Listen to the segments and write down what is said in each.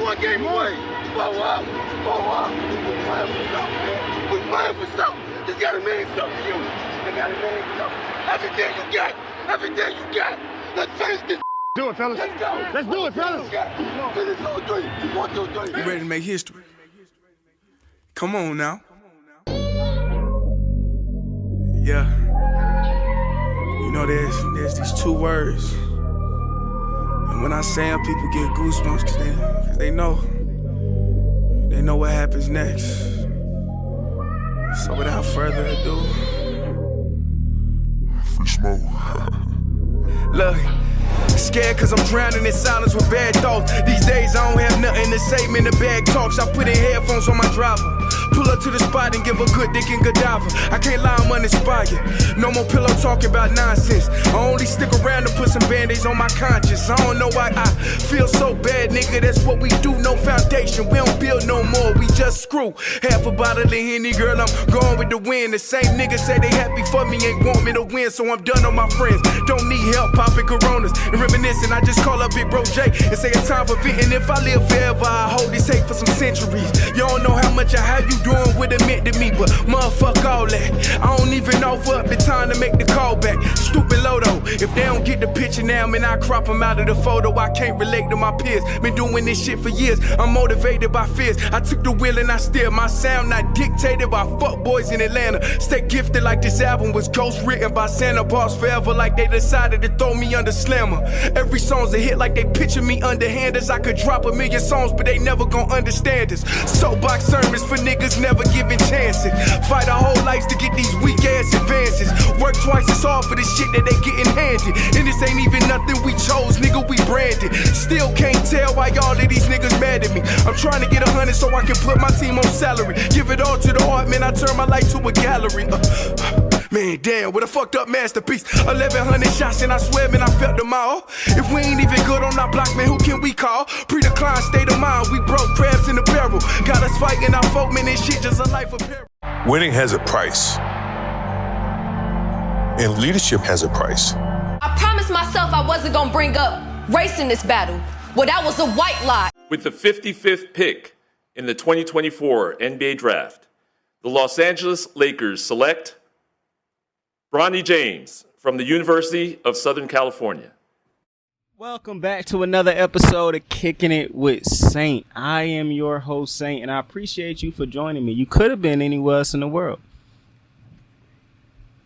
one game away. Blow up. We're playing for something, man. We're playing for something. Just gotta mean something, you. They gotta mean something. Everything you got. Let's finish this. Do it, fellas. Let's go. Let's do it, fellas. Finish 2 3. 1 2 3. You ready to make history? Come on now. Yeah. You know there's these two words. And when I say them, people get goosebumps cause they know what happens next. So without further ado, Free smoke. look. Scared cause I'm drowning in silence with bad thoughts. These days I don't have nothing to say, man, the bag talks. I put in headphones on my driver. Pull up to the spot and give a good dick and Godiva. I can't lie, I'm uninspired. No more pillow talking about nonsense. I only stick around to put some band-aids on my conscience. I don't know why I feel so bad, nigga. That's what we do, no foundation. We don't build no more, we just screw. Half a bottle of Henny, girl, I'm going with the wind. The same niggas say they happy for me, ain't want me to win. So I'm done on my friends. Don't need help popping Coronas and reminiscing. I just call up Big Bro J and say it's time for venting. If I live forever, I hold this hate for some centuries. You don't know how much I have you doing what it meant to me, but motherfuck all that. I don't even offer up the time to make the call back. Stupid Lodo, if they don't get the picture now, man, I crop them out of the photo. I can't relate to my peers. Been doing this shit for years. I'm motivated by fears. I took the wheel and I steer. My sound not dictated by fuck boys in Atlanta. Stay gifted like this album was ghost written by Santa Bars forever, like they decided to throw me under Slammer. Every song's a hit like they picture me underhanders. I could drop 1,000,000 songs, but they never gon' understand us. Soapbox sermons for niggas never giving chances. Fight our whole lives to get these weak ass advances. Work twice as hard for the shit that they getting handed. And this ain't even nothing we chose, nigga, we branded. Still can't tell why all of these niggas mad at me. I'm trying to get 100 so I can put my team on salary. Give it all to the art, man, I turn my life to a gallery. Man, damn, what a fucked up masterpiece. 1,100 shots and I swear, man, I felt them all. If we ain't even good on our blocks, man, who can we call? Pre-decline state of mind, we broke crabs in the barrel. Got us fighting our folk, man, this shit just a life of peril. Winning has a price. And leadership has a price. I promised myself I wasn't gonna bring up race in this battle. Well, that was a white lie. With the 55th pick in the 2024 NBA Draft, the Los Angeles Lakers select Bronny James from the University of Southern California. Welcome back to another episode of Kicking It with Saint. I am your host, Saint, and I appreciate you for joining me. You could have been anywhere else in the world.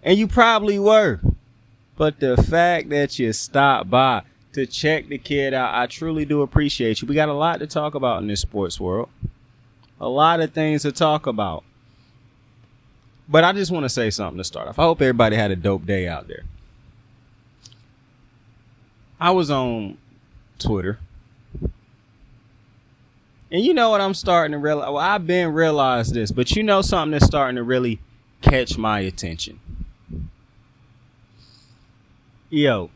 And you probably were. But the fact that you stopped by to check the kid out, I truly do appreciate you. We got a lot to talk about in this sports world. A lot of things to talk about. But I just want to say something to start off. I hope everybody had a dope day out there. I was on Twitter. And you know what I'm starting to realize? Well, I've been realized this, but you know something that's starting to really catch my attention. Yo,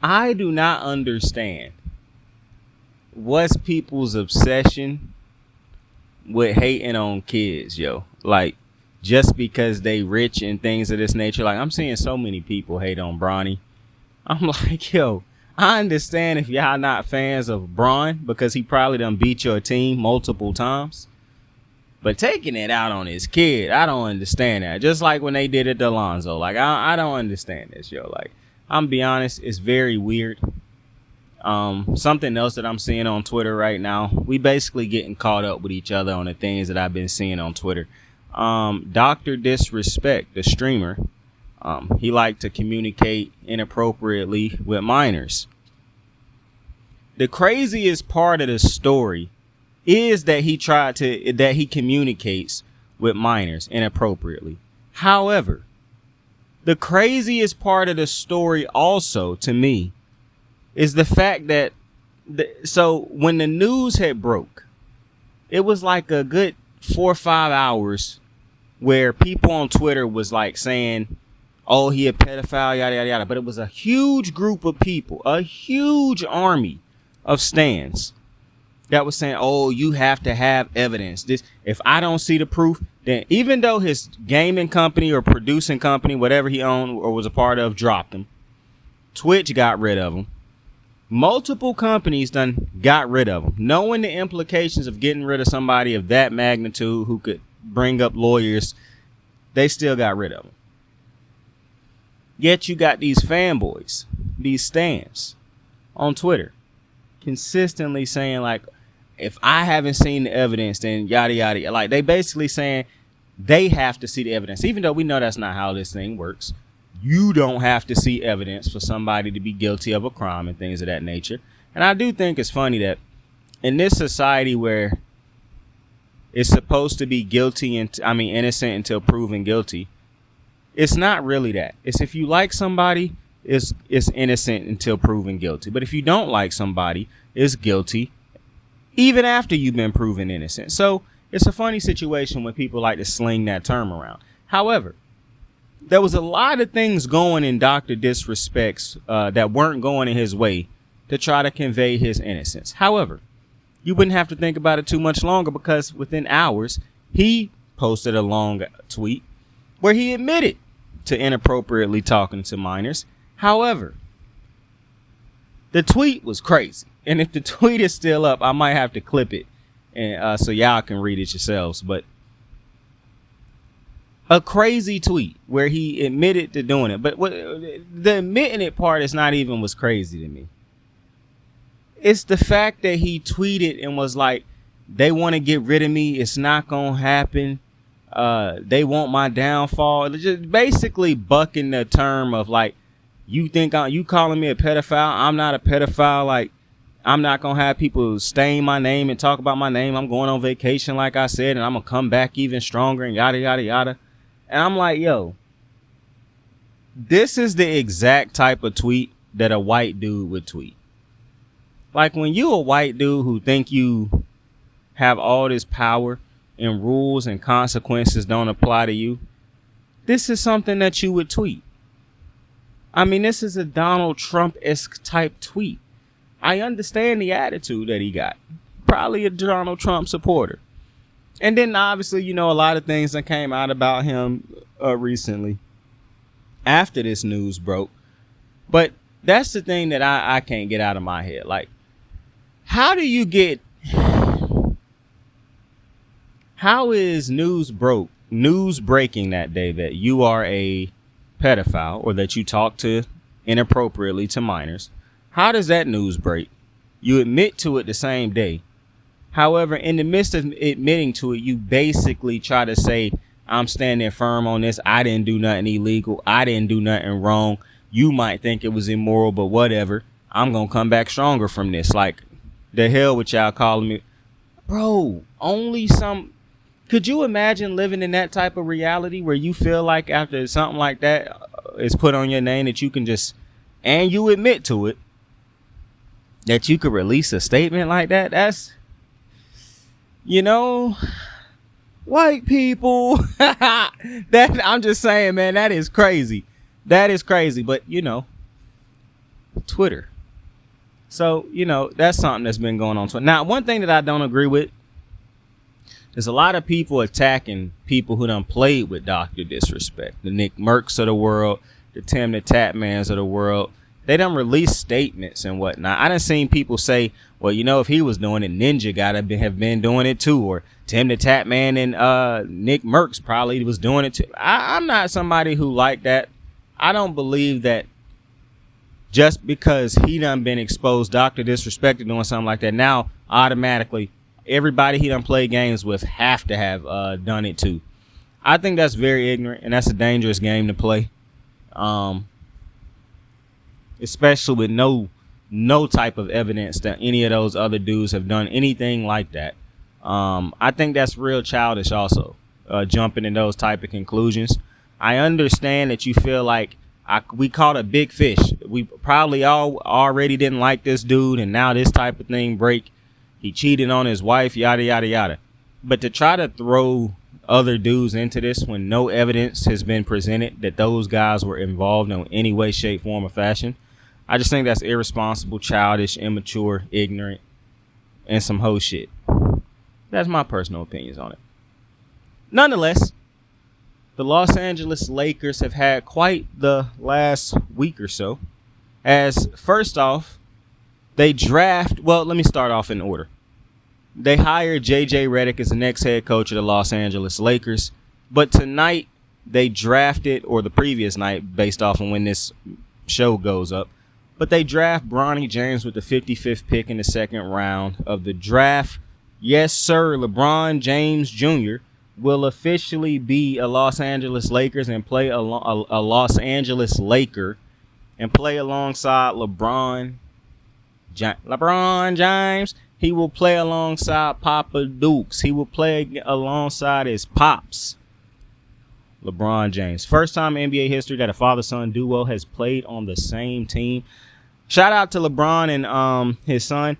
I do not understand what's people's obsession with hating on kids, yo. Like, just because they rich and things of this nature. Like, I'm seeing so many people hate on Bronny. I'm like, yo, I understand if y'all not fans of Bron because he probably done beat your team multiple times. But taking it out on his kid, I don't understand that. Just like when they did it to Lonzo. Like, I don't understand this, yo. Like, I'm be honest, it's very weird. Something else that I'm seeing on Twitter right now, we basically getting caught up with each other on the things that I've been seeing on Twitter. Dr. Disrespect, the streamer, he liked to communicate inappropriately with minors. The craziest part of the story is that he communicates with minors inappropriately. However, the craziest part of the story also to me is the fact that so when the news had broke, it was like a good 4 or 5 hours where people on Twitter was like saying, oh, he a pedophile, yada, yada, yada. But it was a huge group of people, a huge army of stans that was saying, oh, you have to have evidence. This, if I don't see the proof, then even though his gaming company or producing company, whatever he owned or was a part of, dropped him, Twitch got rid of him. Multiple companies done got rid of them. Knowing the implications of getting rid of somebody of that magnitude who could bring up lawyers, they still got rid of them. Yet you got these fanboys, these stans on Twitter consistently saying like, if I haven't seen the evidence, then yada, yada. Like they basically saying they have to see the evidence, even though we know that's not how this thing works. You don't have to see evidence for somebody to be guilty of a crime and things of that nature. And I do think it's funny that in this society where it's supposed to be innocent until proven guilty, it's not really that. It's if you like somebody, it's innocent until proven guilty. But if you don't like somebody, it's guilty even after you've been proven innocent. So it's a funny situation when people like to sling that term around. However, there was a lot of things going in Dr. Disrespect's that weren't going in his way to try to convey his innocence. However, you wouldn't have to think about it too much longer because within hours, he posted a long tweet where he admitted to inappropriately talking to minors. However, the tweet was crazy. And if the tweet is still up, I might have to clip it and so y'all can read it yourselves. But a crazy tweet where he admitted to doing it. But the admitting it part is not even what's crazy to me. It's the fact that he tweeted and was like, they want to get rid of me. It's not going to happen. They want my downfall. Just basically bucking the term of like, you think you calling me a pedophile? I'm not a pedophile. Like, I'm not going to have people stain my name and talk about my name. I'm going on vacation, like I said, and I'm going to come back even stronger and yada, yada, yada. And I'm like, yo, this is the exact type of tweet that a white dude would tweet. Like when you a white dude who think you have all this power and rules and consequences don't apply to you, this is something that you would tweet. I mean, this is a Donald Trump-esque type tweet. I understand the attitude that he got. Probably a Donald Trump supporter. And then obviously, you know, a lot of things that came out about him recently after this news broke. But that's the thing that I can't get out of my head. Like, how is news breaking that day that you are a pedophile or that you talk to inappropriately to minors? How does that news break? You admit to it the same day. However, in the midst of admitting to it, you basically try to say, I'm standing firm on this. I didn't do nothing illegal. I didn't do nothing wrong. You might think it was immoral, but whatever. I'm going to come back stronger from this. Like, the hell with y'all calling me. Bro, could you imagine living in that type of reality where you feel like after something like that is put on your name that you can just, and you admit to it, that you could release a statement like that? That's, you know, white people. I'm just saying, man, that is crazy. That is crazy. But, you know, Twitter. So, you know, that's something that's been going on. Now, one thing that I don't agree with is a lot of people attacking people who done played with Dr. Disrespect. The Nick Mercs of the world, the Tim the Tatmans of the world. They done release statements and whatnot. I done seen people say, well, you know, if he was doing it, Ninja gotta have been doing it too. Or Tim the Tatman and Nick Mercs probably was doing it too. I'm not somebody who like that. I don't believe that just because he done been exposed, Dr. Disrespect to doing something like that, now automatically everybody he done played games with have to have done it too. I think that's very ignorant and that's a dangerous game to play. Especially with no type of evidence that any of those other dudes have done anything like that. I think that's real childish also, jumping in those type of conclusions. I understand that you feel like we caught a big fish. We probably all already didn't like this dude, and now this type of thing break. He cheated on his wife, yada, yada, yada. But to try to throw other dudes into this when no evidence has been presented that those guys were involved in any way, shape, form, or fashion, I just think that's irresponsible, childish, immature, ignorant, and some hoe shit. That's my personal opinions on it. Nonetheless, the Los Angeles Lakers have had quite the last week or so. As first off, They draft. Well, let me start off in order. They hired J.J. Reddick as the next head coach of the Los Angeles Lakers. But tonight, they drafted, or the previous night, based off of when this show goes up, but they draft Bronny James with the 55th pick in the second round of the draft. Yes, sir, LeBron James Jr. will officially be a Los Angeles Lakers and play a Los Angeles Laker and play alongside LeBron James. He will play alongside Papa Dukes. He will play alongside his pops, LeBron James. First time in NBA history that a father-son duo has played on the same team. Shout out to LeBron and his son.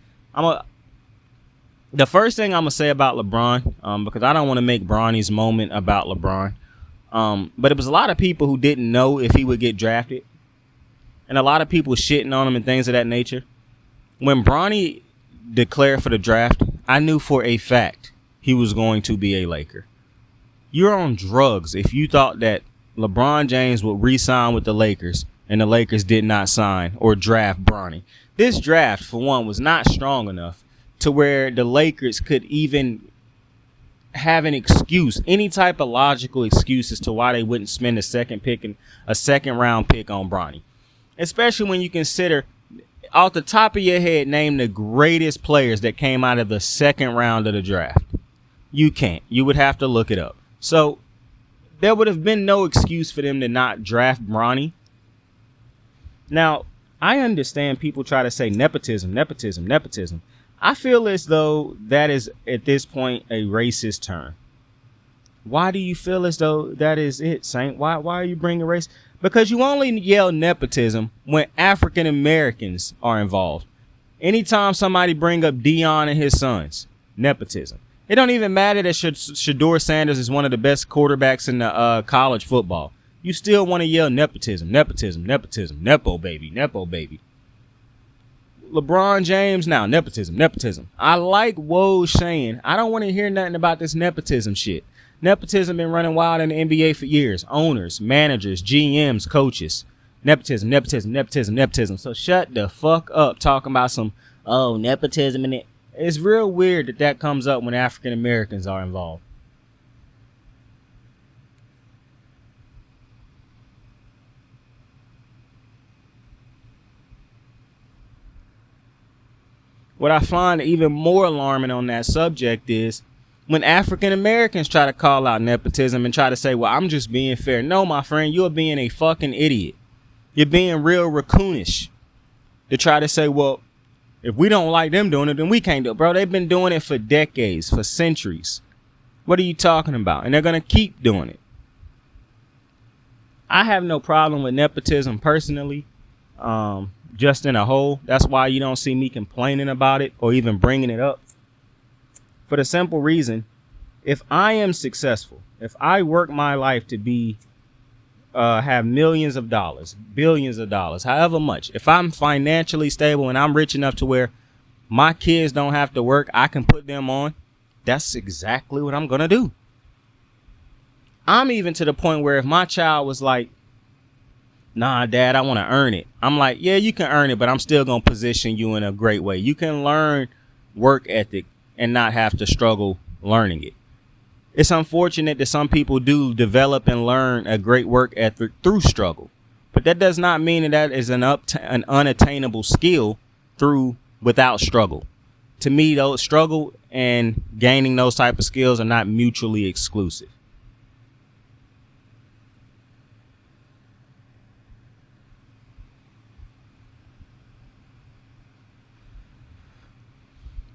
The first thing I'm going to say about LeBron, because I don't want to make Bronny's moment about LeBron, but it was a lot of people who didn't know if he would get drafted, and a lot of people shitting on him and things of that nature. When Bronny declared for the draft, I knew for a fact he was going to be a Laker. You're on drugs if you thought that LeBron James would re-sign with the Lakers and the Lakers did not sign or draft Bronny. This draft, for one, was not strong enough to where the Lakers could even have an excuse, any type of logical excuse as to why they wouldn't spend a second round pick on Bronny. Especially when you consider, off the top of your head, name the greatest players that came out of the second round of the draft. You can't. You would have to look it up. So there would have been no excuse for them to not draft Bronny. Now, I understand people try to say nepotism. I feel as though that is, at this point, a racist term. Why do you feel as though that is it, Saint? Why are you bringing race? Because you only yell nepotism when African Americans are involved. Anytime somebody bring up Deion and his sons, nepotism. It don't even matter that Shedeur Sanders is one of the best quarterbacks in the college football. You still want to yell nepotism, nepo baby. LeBron James now, nepotism. I like Woj saying, I don't want to hear nothing about this nepotism shit. Nepotism been running wild in the NBA for years. Owners, managers, GMs, coaches. Nepotism. So shut the fuck up talking about some, nepotism in it. It's real weird that comes up when African Americans are involved. What I find even more alarming on that subject is when African Americans try to call out nepotism and try to say, well, I'm just being fair. No, my friend, you're being a fucking idiot. You're being real raccoonish to try to say, well, if we don't like them doing it, then we can't do it. Bro, they've been doing it for decades, for centuries. What are you talking about? And they're going to keep doing it. I have no problem with nepotism personally, just in a whole. That's why you don't see me complaining about it or even bringing it up. For the simple reason, if I am successful, if I work my life to be, have millions of dollars, billions of dollars, however much, if I'm financially stable and I'm rich enough to where my kids don't have to work, I can put them on, that's exactly what I'm going to do. I'm even to the point where if my child was like, nah, Dad, I want to earn it. I'm like, yeah, you can earn it, but I'm still going to position you in a great way. You can learn work ethic and not have to struggle learning it. It's unfortunate that some people do develop and learn a great work ethic through struggle, but that does not mean that is an unattainable skill without struggle. To me, though, struggle and gaining those type of skills are not mutually exclusive.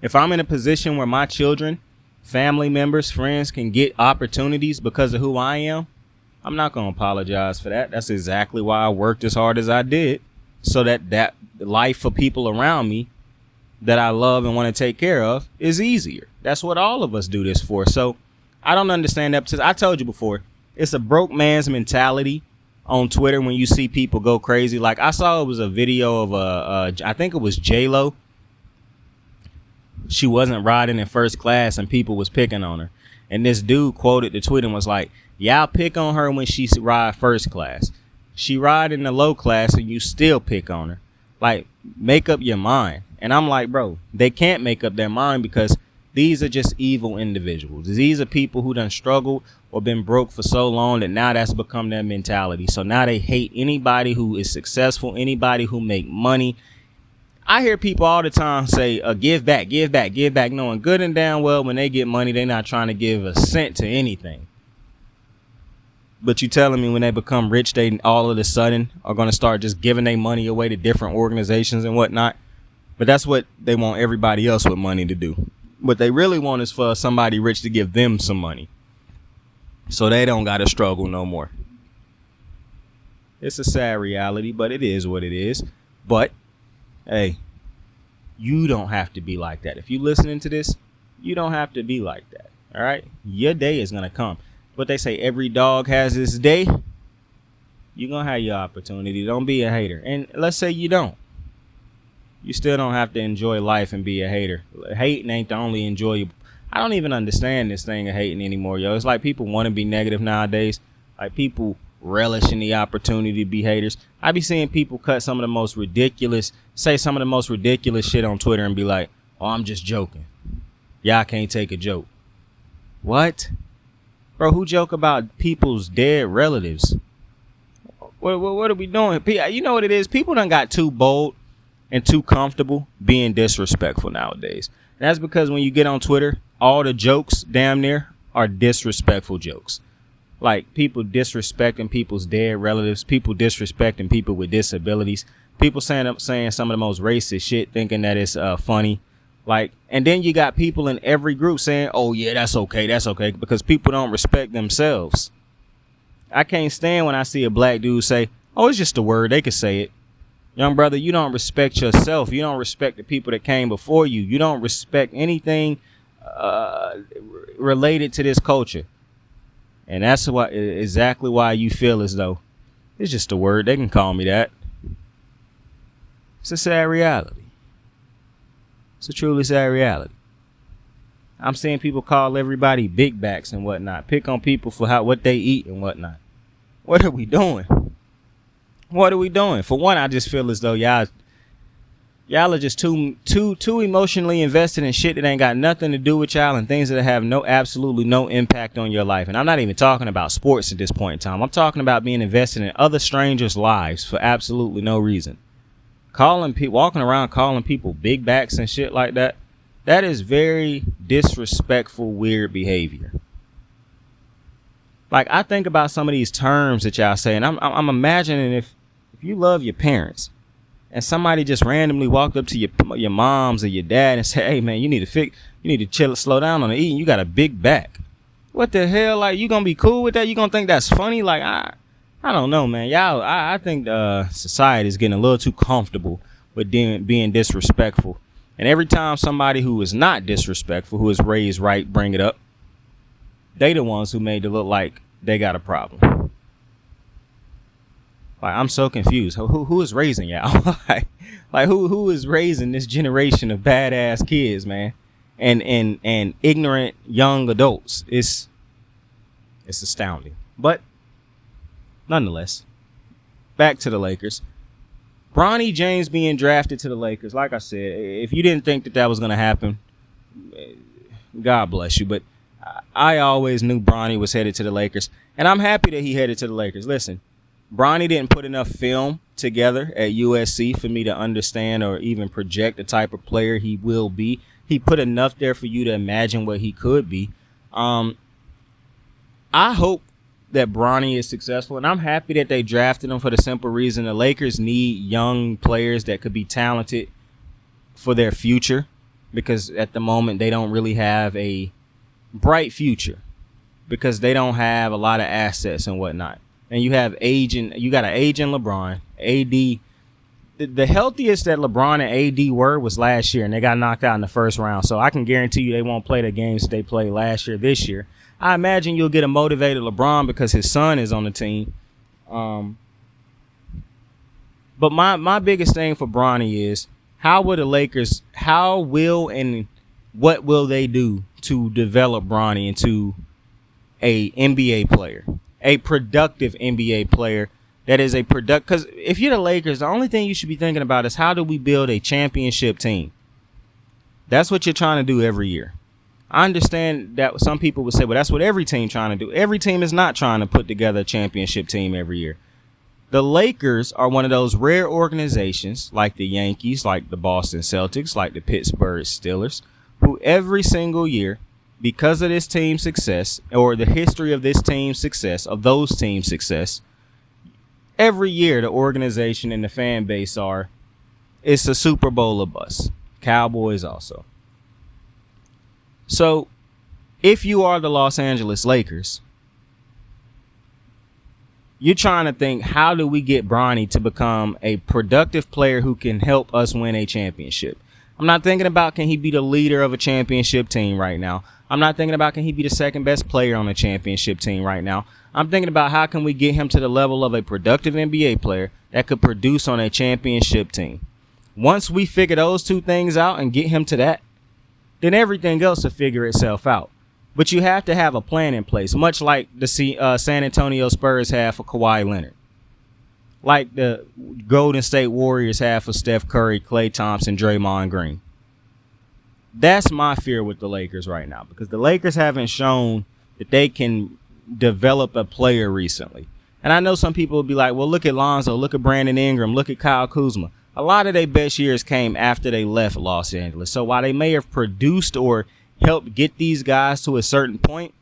If I'm in a position where my children, family members, friends can get opportunities because of who I am, I'm not going to apologize for that. That's exactly why I worked as hard as I did, so that life for people around me that I love and want to take care of is easier. That's what all of us do this for. So I don't understand that. I told you before, it's a broke man's mentality on Twitter when you see people go crazy. Like I saw it was a video of I think it was J-Lo. She wasn't riding in first class and people was picking on her. And this dude quoted the tweet and was like, y'all pick on her when she ride first class. She ride in the low class and you still pick on her. Like, make up your mind. And I'm like, bro, they can't make up their mind because these are just evil individuals. These are people who done struggled or been broke for so long that now that's become their mentality. So now they hate anybody who is successful, anybody who make money. I hear people all the time say, give back, give back, give back, knowing good and damn well when they get money, they're not trying to give a cent to anything. But you telling me when they become rich, they all of a sudden are going to start just giving their money away to different organizations and whatnot. But that's what they want everybody else with money to do. What they really want is for somebody rich to give them some money so they don't got to struggle no more. It's a sad reality, but it is what it is. But, hey, you don't have to be like that. If you're listening to this, you don't have to be like that. All right? Your day is going to come. But they say every dog has its day. You're going to have your opportunity. Don't be a hater. And let's say you don't. You still don't have to enjoy life and be a hater. Hating ain't the only enjoyable. I don't even understand this thing of hating anymore, yo. It's like people want to be negative nowadays. Like people relish in the opportunity to be haters. I be seeing people say some of the most ridiculous shit on Twitter and be like, oh, I'm just joking. Y'all can't take a joke. What? Bro, who joke about people's dead relatives? What are we doing? You know what it is? People done got too bold and too comfortable being disrespectful nowadays. And that's because when you get on Twitter, all the jokes damn near are disrespectful jokes. Like people disrespecting people's dead relatives, people disrespecting people with disabilities, people saying some of the most racist shit, thinking that it's funny. Like, and then you got people in every group saying, oh yeah, that's okay, because people don't respect themselves. I can't stand when I see a black dude say, oh, it's just a word, they could say it. Young brother, you don't respect yourself. You don't respect the people that came before you. You don't respect anything related to this culture. And that's exactly why you feel as though it's just a word. They can call me that. It's a sad reality. It's a truly sad reality. I'm seeing people call everybody big backs and whatnot. Pick on people for what they eat and whatnot. What are we doing? What are we doing? For one, I just feel as though y'all are just too emotionally invested in shit that ain't got nothing to do with y'all and things that have absolutely no impact on your life. And I'm not even talking about sports at this point in time. I'm talking about being invested in other strangers' lives for absolutely no reason. Walking around calling people big backs and shit like that. That is very disrespectful, weird behavior. Like, I think about some of these terms that y'all say, and I'm imagining if you love your parents and somebody just randomly walked up to your moms or your dad and said, hey man, you need to chill, slow down on the eating. You got a big back. What the hell? Like, you gonna be cool with that? You gonna think that's funny? Like, I don't know, man. Y'all, I think society is getting a little too comfortable with being disrespectful. And every time somebody who is not disrespectful, who is raised right, bring it up, they the ones who made it look like they got a problem. Like, I'm so confused. Who is raising y'all? like who is raising this generation of badass kids, man? And ignorant young adults. It's astounding. But nonetheless, back to the Lakers. Bronny James being drafted to the Lakers. Like I said, if you didn't think that was going to happen, God bless you. But I always knew Bronny was headed to the Lakers. And I'm happy that he headed to the Lakers. Listen, Bronny didn't put enough film together at USC for me to understand or even project the type of player he will be. He put enough there for you to imagine what he could be. I hope that Bronny is successful, and I'm happy that they drafted him for the simple reason the Lakers need young players that could be talented for their future, because at the moment they don't really have a bright future because they don't have a lot of assets and whatnot. And you got an aging LeBron, AD. The healthiest that LeBron and AD were was last year, and they got knocked out in the first round. So I can guarantee you they won't play the games that they played last year this year. I imagine you'll get a motivated LeBron because his son is on the team. But my biggest thing for Bronny is how will the Lakers, and what will they do to develop Bronny into a NBA player, a productive NBA player that is a product. Because if you're the Lakers, the only thing you should be thinking about is how do we build a championship team? That's what you're trying to do every year. I understand that some people would say, well, that's what every team trying to do. Every team is not trying to put together a championship team every year. The Lakers are one of those rare organizations, like the Yankees, like the Boston Celtics, like the Pittsburgh Steelers, who every single year, because of this team's success or the history of this team's success, of those teams' success, every year the organization and the fan base it's a Super Bowl or bust. Cowboys also. So if you are the Los Angeles Lakers, you're trying to think, how do we get Bronny to become a productive player who can help us win a championship? I'm not thinking about, can he be the leader of a championship team right now? I'm not thinking about, can he be the second best player on a championship team right now? I'm thinking about, how can we get him to the level of a productive NBA player that could produce on a championship team? Once we figure those two things out and get him to that, then everything else will figure itself out. But you have to have a plan in place, much like the San Antonio Spurs have for Kawhi Leonard, like the Golden State Warriors have for Steph Curry, Klay Thompson, Draymond Green. That's my fear with the Lakers right now, because the Lakers haven't shown that they can develop a player recently. And I know some people will be like, well, look at Lonzo, look at Brandon Ingram, look at Kyle Kuzma. A lot of their best years came after they left Los Angeles. So while they may have produced or helped get these guys to a certain point,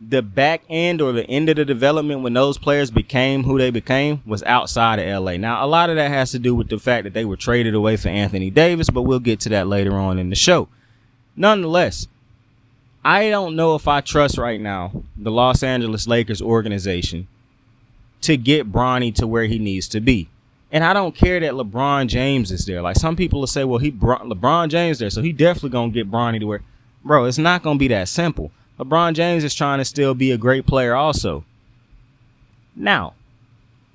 the back end or the end of the development when those players became who they became was outside of LA. Now, a lot of that has to do with the fact that they were traded away for Anthony Davis, but we'll get to that later on in the show. Nonetheless, I don't know if I trust right now the Los Angeles Lakers organization to get Bronny to where he needs to be. And I don't care that LeBron James is there. Like, some people will say, well, LeBron James there, so he definitely going to get Bronny to where. Bro, it's not going to be that simple. LeBron James is trying to still be a great player also. Now,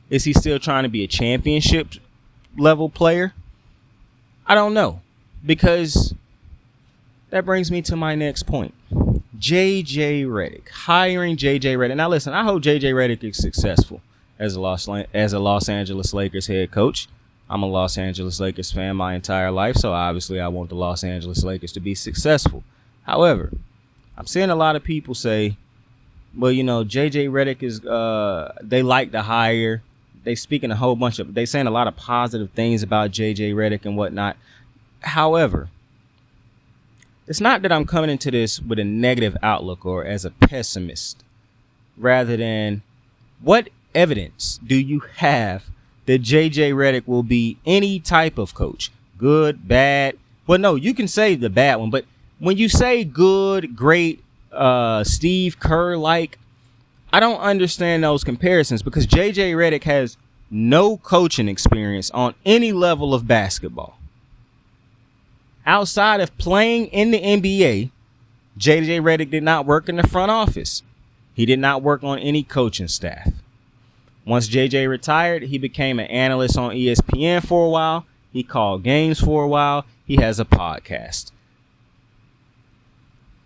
is he still trying to be a championship level player? I don't know. Because that brings me to my next point. J.J. Reddick. Hiring J.J. Reddick. Now, listen, I hope J.J. Reddick is successful as a Los Angeles Lakers head coach. I'm a Los Angeles Lakers fan my entire life, so obviously I want the Los Angeles Lakers to be successful. However, I'm seeing a lot of people say, well, you know, J.J. Reddick is, they like the hire. They speaking they saying a lot of positive things about J.J. Reddick and whatnot. However, it's not that I'm coming into this with a negative outlook or as a pessimist, rather than what evidence do you have that J.J. Reddick will be any type of coach? Good, bad? Well, no, you can say the bad one, but when you say good, great, Steve Kerr-like, I don't understand those comparisons, because J.J. Reddick has no coaching experience on any level of basketball. Outside of playing in the NBA, J.J. Reddick did not work in the front office. He did not work on any coaching staff. Once J.J. retired, he became an analyst on ESPN for a while. He called games for a while. He has a podcast.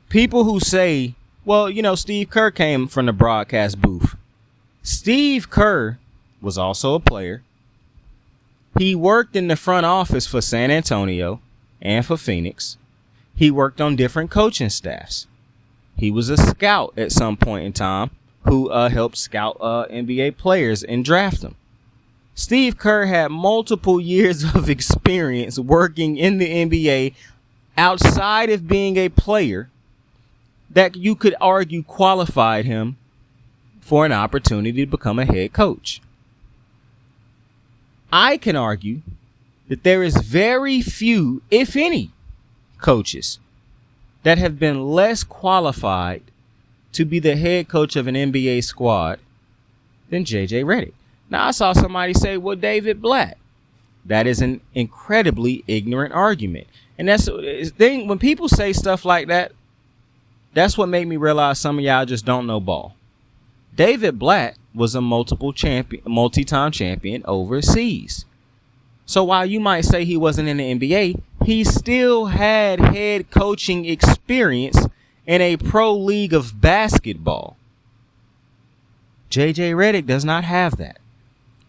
People who say, well, you know, Steve Kerr came from the broadcast booth. Steve Kerr was also a player. He worked in the front office for San Antonio and for Phoenix. He worked on different coaching staffs. He was a scout at some point in time who helped scout NBA players and draft them. Steve Kerr had multiple years of experience working in the NBA outside of being a player that you could argue qualified him for an opportunity to become a head coach. I can argue that there is very few, if any, coaches that have been less qualified to be the head coach of an NBA squad than J.J. Reddick. Now, I saw somebody say, well, David Blatt. That is an incredibly ignorant argument. And that's the thing, when people say stuff like that, that's what made me realize some of y'all just don't know ball. David Blatt was a multi-time champion overseas. So while you might say he wasn't in the NBA, he still had head coaching experience in a pro league of basketball. J.J. Reddick does not have that.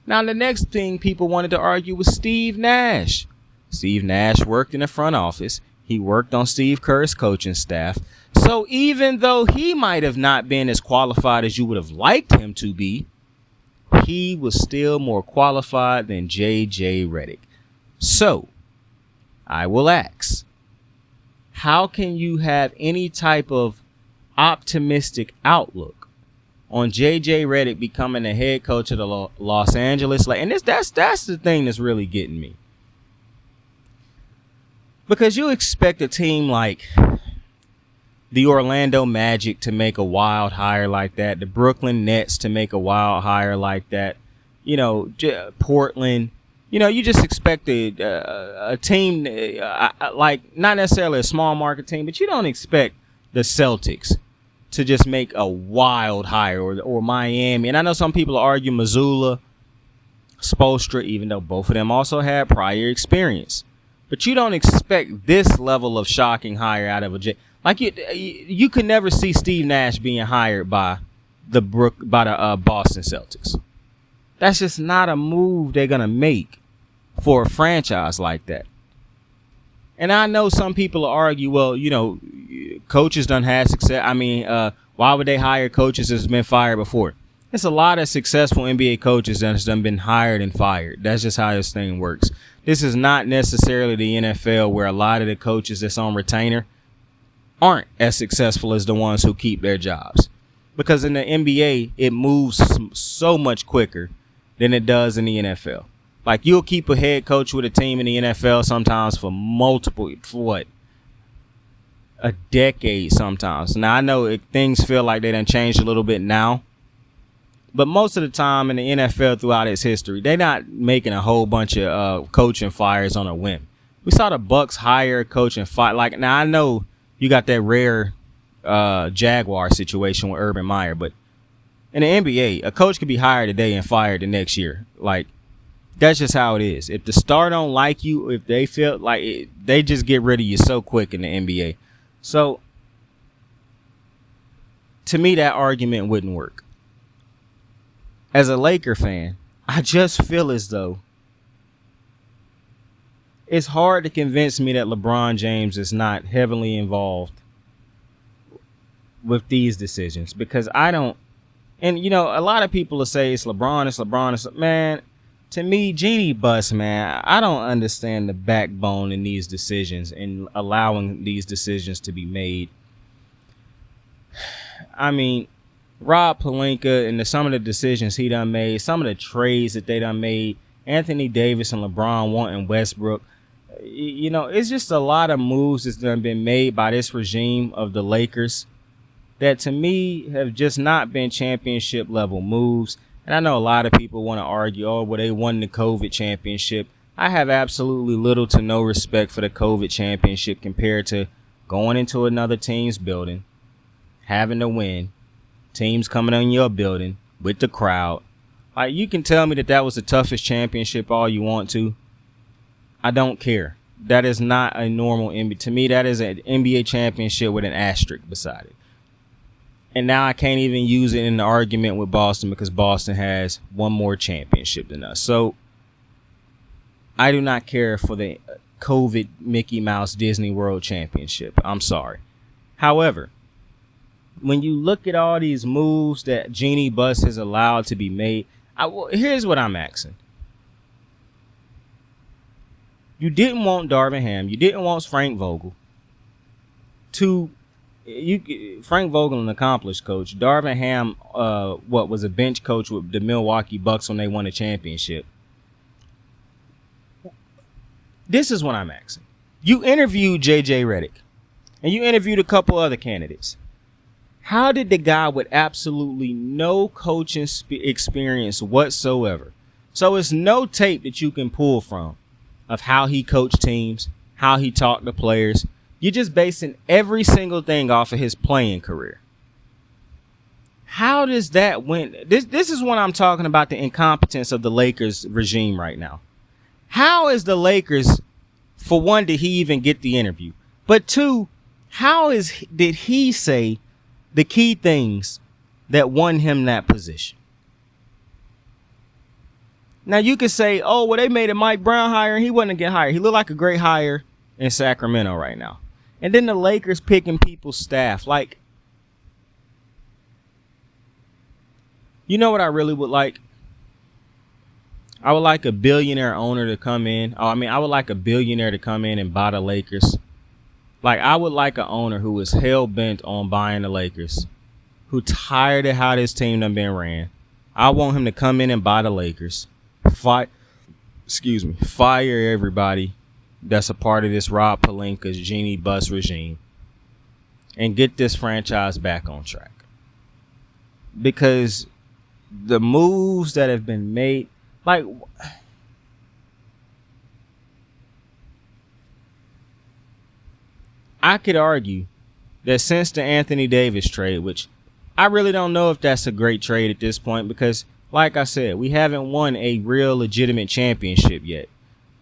Now, the next thing people wanted to argue was Steve Nash. Steve Nash worked in the front office. He worked on Steve Kerr's coaching staff. So even though he might have not been as qualified as you would have liked him to be, he was still more qualified than J.J. Reddick. So, I will ask, how can you have any type of optimistic outlook on J.J. Reddick becoming the head coach of the Los Angeles Lakers? And that's the thing that's really getting me. Because you expect a team like the Orlando Magic to make a wild hire like that, the Brooklyn Nets to make a wild hire like that, Portland. You just expect a team like not necessarily a small market team, but you don't expect the Celtics to just make a wild hire or Miami. And I know some people argue Missoula, Spoelstra, even though both of them also had prior experience. But you don't expect this level of shocking hire out of a J. Like you could never see Steve Nash being hired by the Boston Celtics. That's just not a move they're gonna make for a franchise like that. And I know some people argue, well, coaches done had success. I mean, why would they hire coaches that's been fired before? It's a lot of successful NBA coaches that has done been hired and fired. That's just how this thing works. This is not necessarily the NFL where a lot of the coaches that's on retainer aren't as successful as the ones who keep their jobs. Because in the NBA, it moves so much quicker than it does in the NFL. Like, you'll keep a head coach with a team in the NFL sometimes for a decade sometimes. Now, I know things feel like they done changed a little bit now. But most of the time in the NFL throughout its history, they're not making a whole bunch of coaching fires on a whim. We saw the Bucks hire a coach and fire. Like, now I know you got that rare Jaguar situation with Urban Meyer, but in the NBA, a coach could be hired today and fired the next year. Like, that's just how it is. If the star don't like you, if they feel like it, they just get rid of you so quick in the NBA. So, to me, that argument wouldn't work. As a Laker fan, I just feel as though it's hard to convince me that LeBron James is not heavily involved with these decisions, because I don't. And, a lot of people will say it's LeBron. Man, to me, Genie Bus, man, I don't understand the backbone in these decisions and allowing these decisions to be made. I mean, Rob Pelinka and some of the decisions he done made, some of the trades that they done made, Anthony Davis and LeBron wanting Westbrook, it's just a lot of moves that's done been made by this regime of the Lakers that to me have just not been championship level moves. And I know a lot of people want to argue, they won the COVID championship. I have absolutely little to no respect for the COVID championship compared to going into another team's building, having to win, teams coming on your building with the crowd. Like, you can tell me that was the toughest championship all you want to. I don't care. That is not a normal NBA. To me, that is an NBA championship with an asterisk beside it. And now I can't even use it in the argument with Boston because Boston has one more championship than us. So I do not care for the COVID Mickey Mouse Disney World Championship. I'm sorry. However, when you look at all these moves that Genie Bus has allowed to be made, here's what I'm asking. You didn't want Darvin Ham. You didn't want Frank Vogel. Frank Vogel, an accomplished coach. Darvin Ham, was a bench coach with the Milwaukee Bucks when they won a championship. This is what I'm asking. You interviewed J.J. Reddick, and you interviewed a couple other candidates. How did the guy with absolutely no coaching experience whatsoever, so it's no tape that you can pull from of how he coached teams, how he talked to players, you're just basing every single thing off of his playing career. How does that win? This is when I'm talking about the incompetence of the Lakers regime right now. How is the Lakers, for one, did he even get the interview? But two, did he say the key things that won him that position? Now you could say, oh, well, they made a Mike Brown hire and he wasn't get hired. He looked like a great hire in Sacramento right now. And then the Lakers picking people's staff. Like, you know what I really would like? I would like a billionaire owner to come in. I would like a billionaire to come in and buy the Lakers. Like, I would like an owner who is hell-bent on buying the Lakers, who tired of how this team done been ran. I want him to come in and buy the Lakers. Fire everybody that's a part of this Rob Pelinka's Genie Bus regime and get this franchise back on track. Because the moves that have been made, like, I could argue that since the Anthony Davis trade, which I really don't know if that's a great trade at this point because, like I said, we haven't won a real legitimate championship yet.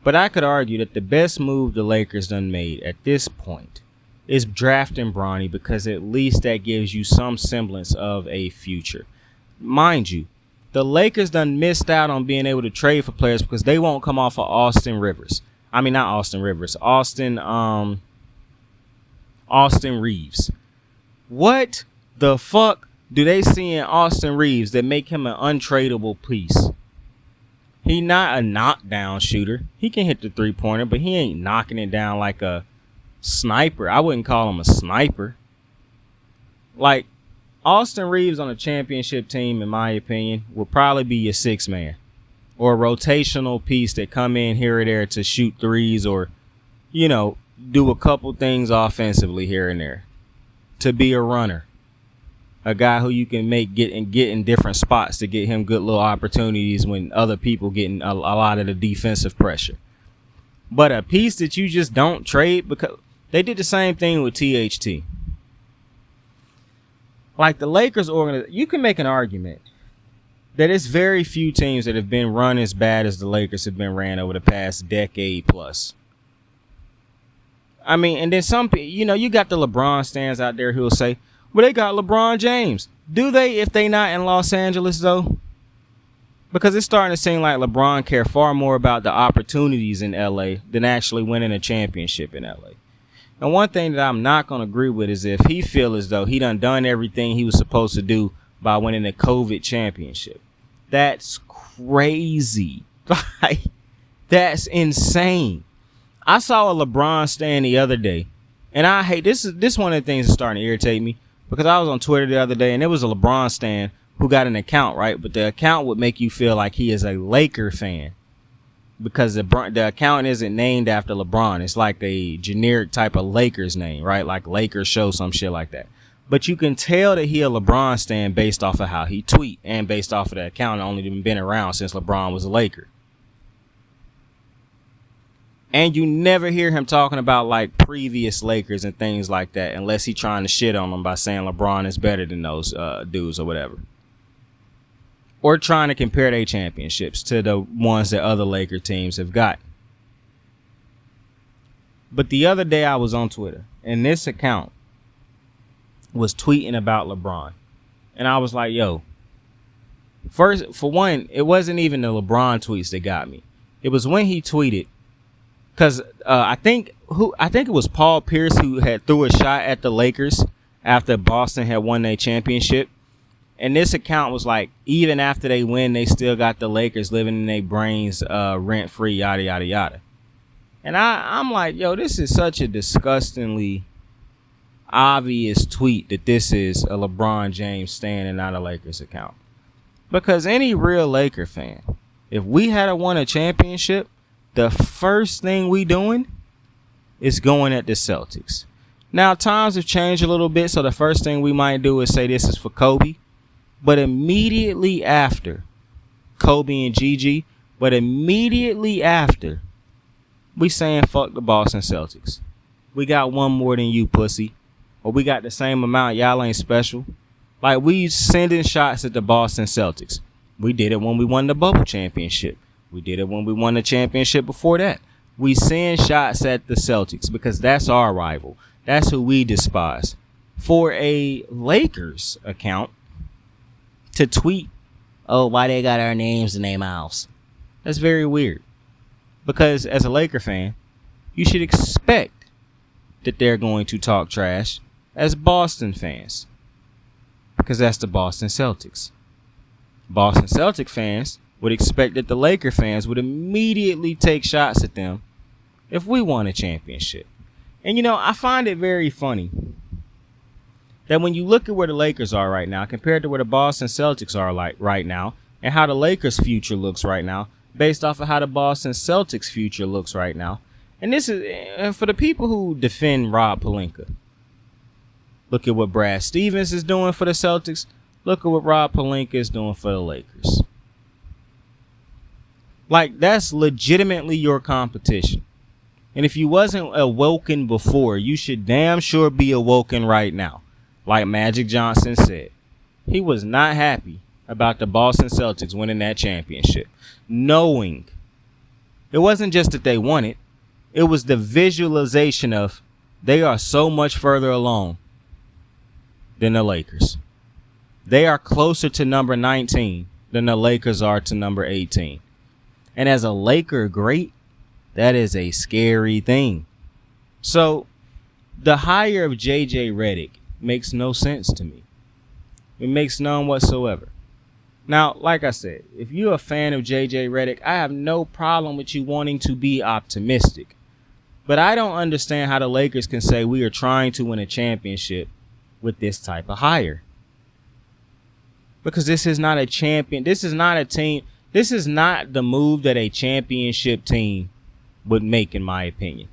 But I could argue that the best move the Lakers done made at this point is drafting Bronny, because at least that gives you some semblance of a future. Mind you, the Lakers done missed out on being able to trade for players because they won't come off of Austin Reeves. Reeves. What the fuck do they see in Austin Reeves that make him an untradeable piece? He not a knockdown shooter. He can hit the three-pointer, but he ain't knocking it down like a sniper. I wouldn't call him a sniper. Like, Austin Reeves on a championship team, in my opinion, will probably be your sixth man or a rotational piece that come in here or there to shoot threes or, you know, do a couple things offensively here and there. To be a runner. A guy who you can get in different spots to get him good little opportunities when other people getting a lot of the defensive pressure. But a piece that you just don't trade, because they did the same thing with THT. Like the Lakers organization, you can make an argument that it's very few teams that have been run as bad as the Lakers have been ran over the past decade plus. I mean, and then some people, you know, you got the LeBron stands out there who will say, well, they got LeBron James. Do they if they not in Los Angeles, though? Because it's starting to seem like LeBron care far more about the opportunities in L.A. than actually winning a championship in L.A. And one thing that I'm not going to agree with is if he feel as though he done everything he was supposed to do by winning the COVID championship. That's crazy. Like, that's insane. I saw a LeBron stand the other day, and I hate this. This one of the things that's starting to irritate me. Because I was on Twitter the other day, and it was a LeBron stan who got an account, right? But the account would make you feel like he is a Laker fan. Because the account isn't named after LeBron. It's like a generic type of Lakers name, right? Like Lakers show, some shit like that. But you can tell that he a LeBron stan based off of how he tweet and based off of the account only been around since LeBron was a Laker. And you never hear him talking about like previous Lakers and things like that unless he trying to shit on them by saying LeBron is better than those dudes or whatever. Or trying to compare their championships to the ones that other Laker teams have got. But the other day I was on Twitter and this account was tweeting about LeBron. And I was like, yo, first, for one, it wasn't even the LeBron tweets that got me. It was when he tweeted. Because I think it was Paul Pierce who had threw a shot at the Lakers after Boston had won their championship. And this account was like, even after they win, they still got the Lakers living in their brains rent-free, yada, yada, yada. And I'm like, yo, this is such a disgustingly obvious tweet that this is a LeBron James stan and not a Lakers account. Because any real Laker fan, if we had won a championship, the first thing we doing is going at the Celtics. Now, times have changed a little bit, so the first thing we might do is say this is for Kobe. But immediately after Kobe and Gigi, but immediately after, we saying fuck the Boston Celtics. We got one more than you, pussy. Or we got the same amount, y'all ain't special. Like, we sending shots at the Boston Celtics. We did it when we won the bubble championship. We did it when we won the championship before that. We send shots at the Celtics because that's our rival. That's who we despise. For a Lakers account to tweet, oh, why they got our names in their mouths? That's very weird. Because as a Laker fan, you should expect that they're going to talk trash as Boston fans. Because that's the Boston Celtics. Boston Celtic fans would expect that the Laker fans would immediately take shots at them if we won a championship. And, I find it very funny that when you look at where the Lakers are right now compared to where the Boston Celtics are like right now and how the Lakers' future looks right now based off of how the Boston Celtics' future looks right now. And this is for the people who defend Rob Pelinka. Look at what Brad Stevens is doing for the Celtics. Look at what Rob Pelinka is doing for the Lakers. Like, that's legitimately your competition. And if you wasn't awoken before, you should damn sure be awoken right now. Like Magic Johnson said, he was not happy about the Boston Celtics winning that championship. Knowing it wasn't just that they won it, it was the visualization of they are so much further along than the Lakers. They are closer to number 19 than the Lakers are to number 18. And as a Laker great, that is a scary thing. So the hire of JJ Reddick makes no sense to me. It makes none whatsoever. Now, like I said, if you're a fan of JJ Reddick, I have no problem with you wanting to be optimistic. But I don't understand how the Lakers can say we are trying to win a championship with this type of hire. Because this is not a champion. This is not a team. This is not the move that a championship team would make, in my opinion.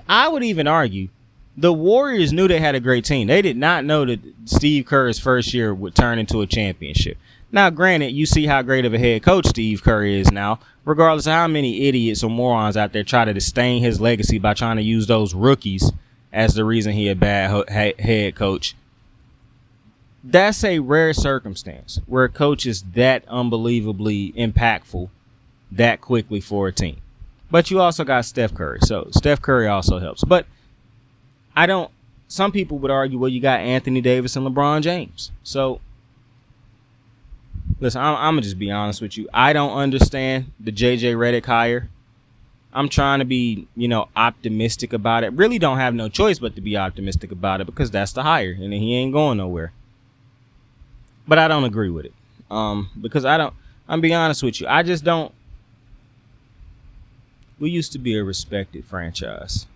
I would even argue the Warriors knew they had a great team. They did not know that Steve Kerr's first year would turn into a championship. Now, granted, you see how great of a head coach Steve Kerr is now, regardless of how many idiots or morons out there try to disdain his legacy by trying to use those rookies as the reason he a bad head coach. That's a rare circumstance where a coach is that unbelievably impactful that quickly for a team. But you also got Steph Curry. So Steph Curry also helps. But some people would argue, well, you got Anthony Davis and LeBron James. So listen, I'm going to just be honest with you. I don't understand the JJ Reddick hire. I'm trying to be, optimistic about it. Really don't have no choice but to be optimistic about it because that's the hire and he ain't going nowhere. But I don't agree with it. Because I'm being honest with you. I just don't. We used to be a respected franchise.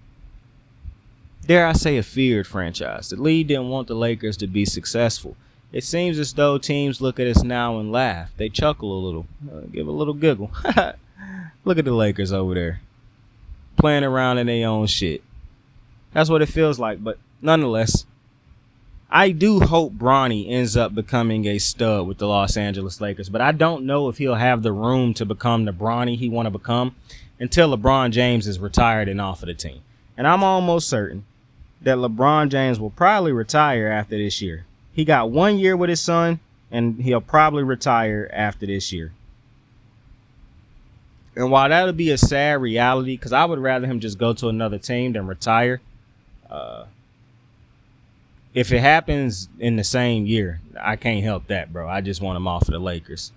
Dare I say a feared franchise. The league didn't want the Lakers to be successful. It seems as though teams look at us now and laugh. They chuckle a little, give a little giggle. Look at the Lakers over there, playing around in their own shit. That's what it feels like. But nonetheless, I do hope Bronny ends up becoming a stud with the Los Angeles Lakers. But I don't know if he'll have the room to become the Bronny he want to become until LeBron James is retired and off of the team. And I'm almost certain that LeBron James will probably retire after this year. He got 1 year with his son, and he'll probably retire after this year. And while that'll be a sad reality, because I would rather him just go to another team than retire, if it happens in the same year, I can't help that, bro. I just want him off of the Lakers.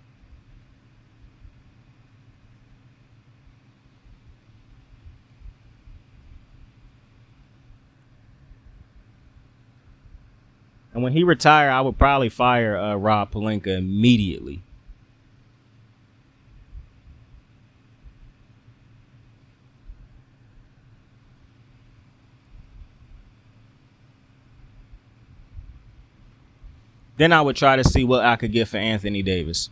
And when he retired, I would probably fire Rob Pelinka immediately. Then I would try to see what I could get for Anthony Davis.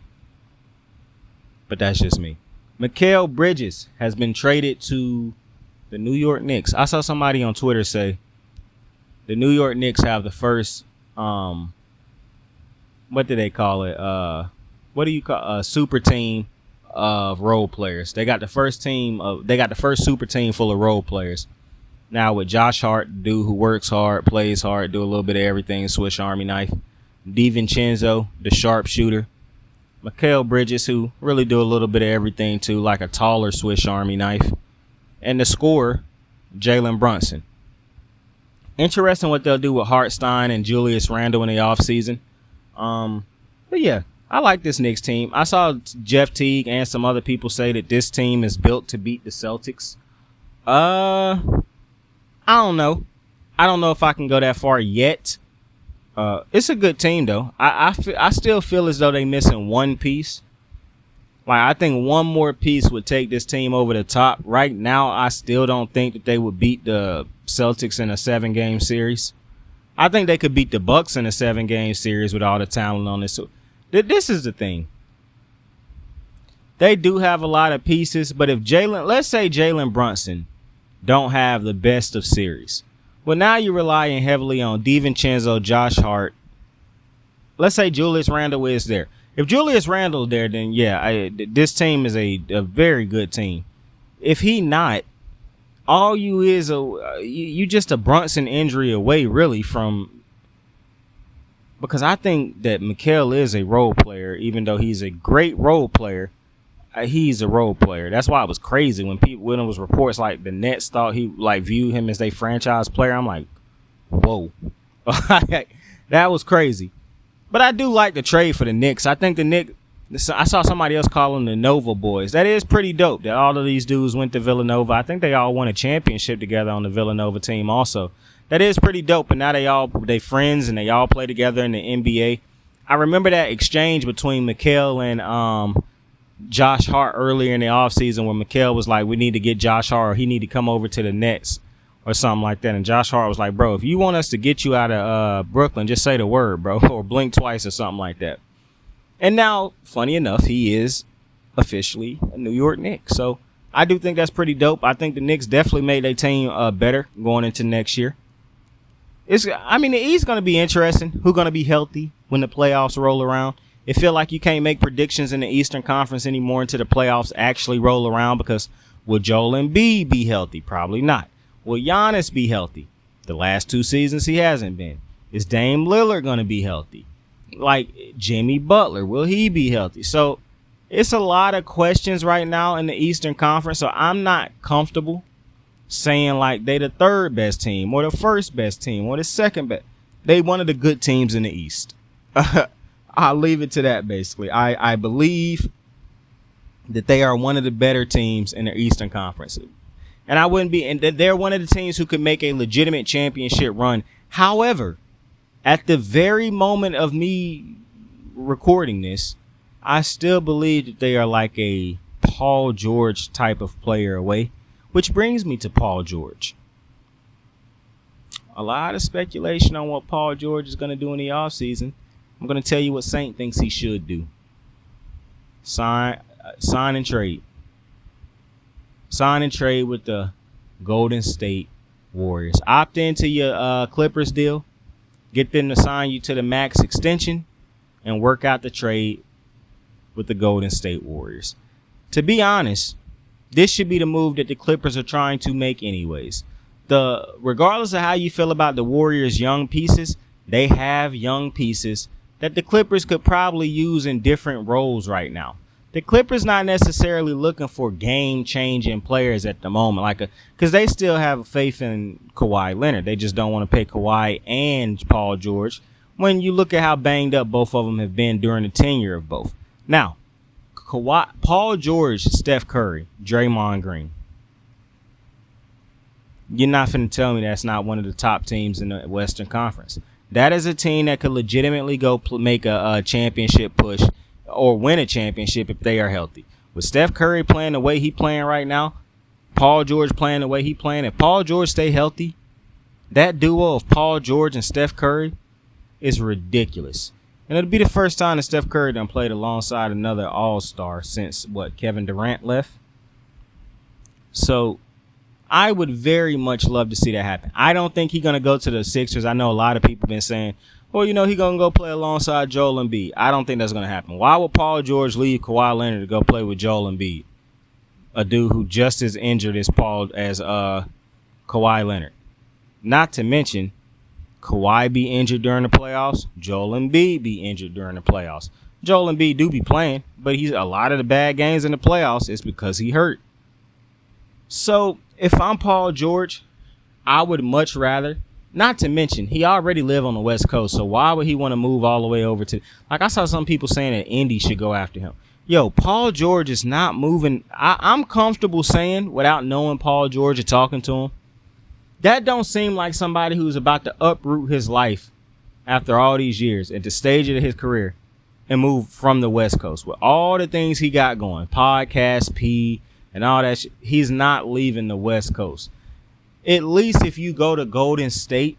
But that's just me. Mikal Bridges has been traded to the New York Knicks. I saw somebody on Twitter say the New York Knicks have the first what do they call it? What do you call a super team of role players? They got the first super team full of role players. Now with Josh Hart, the dude who works hard, plays hard, do a little bit of everything, Swiss Army knife. DiVincenzo, the sharpshooter. Mikal Bridges, who really do a little bit of everything too, like a taller Swiss Army knife. And the scorer, Jalen Brunson. Interesting what they'll do with Hartstein and Julius Randle in the offseason. But yeah, I like this Knicks team. I saw Jeff Teague and some other people say that this team is built to beat the Celtics. I don't know. I don't know if I can go that far yet. It's a good team though. I still feel as though they're missing one piece. Like, I think one more piece would take this team over the top. Right now, I still don't think that they would beat the Celtics in a 7-game series. I think they could beat the Bucks in a 7-game series with all the talent on this. So, this is the thing. They do have a lot of pieces, but if let's say Jalen Brunson don't have the best of series. Well, now you're relying heavily on DiVincenzo, Josh Hart. Let's say Julius Randle is there. If Julius Randle's there, then yeah, this team is a very good team. If he not, all you is you just a Brunson injury away, really, from, because I think that Mikal is a role player, even though he's a great role player. He's a role player. That's why it was crazy when it was reports like the Nets thought he viewed him as their franchise player. I'm like, whoa, that was crazy. But I do like the trade for the Knicks. I think the Knicks, I saw somebody else call them the Nova Boys. That is pretty dope that all of these dudes went to Villanova. I think they all won a championship together on the Villanova team also. That is pretty dope. And now they friends and they all play together in the NBA. I remember that exchange between Mikal and Josh Hart earlier in the offseason where Mikal was like, we need to get Josh Hart, or he need to come over to the Nets or something like that. And Josh Hart was like, bro, if you want us to get you out of Brooklyn, just say the word, bro, or blink twice or something like that. And now, funny enough, he is officially a New York Knicks. So I do think that's pretty dope. I think the Knicks definitely made their team better going into next year. The East going to be interesting. Who's going to be healthy when the playoffs roll around? It feel like you can't make predictions in the Eastern Conference anymore until the playoffs actually roll around, because will Joel Embiid be healthy? Probably not. Will Giannis be healthy? The last 2 seasons he hasn't been. Is Dame Lillard going to be healthy? Like Jimmy Butler, will he be healthy? So it's a lot of questions right now in the Eastern Conference. So I'm not comfortable saying like they the third best team or the first best team or the second best. They one of the good teams in the East. I'll leave it to that basically. I believe that they are one of the better teams in the Eastern Conference. And they're one of the teams who could make a legitimate championship run. However, at the very moment of me recording this, I still believe that they are like a Paul George type of player away, which brings me to Paul George. A lot of speculation on what Paul George is going to do in the offseason. I'm going to tell you what Saint thinks he should do. Sign and trade. Sign and trade with the Golden State Warriors. Opt into your Clippers deal. Get them to sign you to the max extension and work out the trade with the Golden State Warriors. To be honest, this should be the move that the Clippers are trying to make anyways. Regardless of how you feel about the Warriors' young pieces, they have young pieces that the Clippers could probably use in different roles right now. The Clippers not necessarily looking for game-changing players at the moment, because they still have faith in Kawhi Leonard. They just don't want to pay Kawhi and Paul George when you look at how banged up both of them have been during the tenure of both. Now, Paul George, Steph Curry, Draymond Green. You're not finna tell me that's not one of the top teams in the Western Conference. That is a team that could legitimately go make a championship push or win a championship if they are healthy. With Steph Curry playing the way he playing right now, Paul George playing the way he playing, if Paul George stay healthy, that duo of Paul George and Steph Curry is ridiculous. And it'll be the first time that Steph Curry done played alongside another all-star since, Kevin Durant left? So I would very much love to see that happen. I don't think he's going to go to the Sixers. I know a lot of people been saying, well, he's going to go play alongside Joel Embiid. I don't think that's going to happen. Why would Paul George leave Kawhi Leonard to go play with Joel Embiid? A dude who just as injured as Kawhi Leonard. Not to mention, Kawhi be injured during the playoffs. Joel Embiid be injured during the playoffs. Joel Embiid do be playing, but a lot of the bad games in the playoffs is because he hurt. So if I'm Paul George, I would much rather Not to mention, he already live on the West Coast, so why would he want to move all the way over to... Like, I saw some people saying that Indy should go after him. Yo, Paul George is not moving. I'm comfortable saying, without knowing Paul George or talking to him, that don't seem like somebody who's about to uproot his life after all these years at the stage of his career and move from the West Coast. With all the things he got going, podcast, P, and all that shit, he's not leaving the West Coast. At least if you go to Golden State,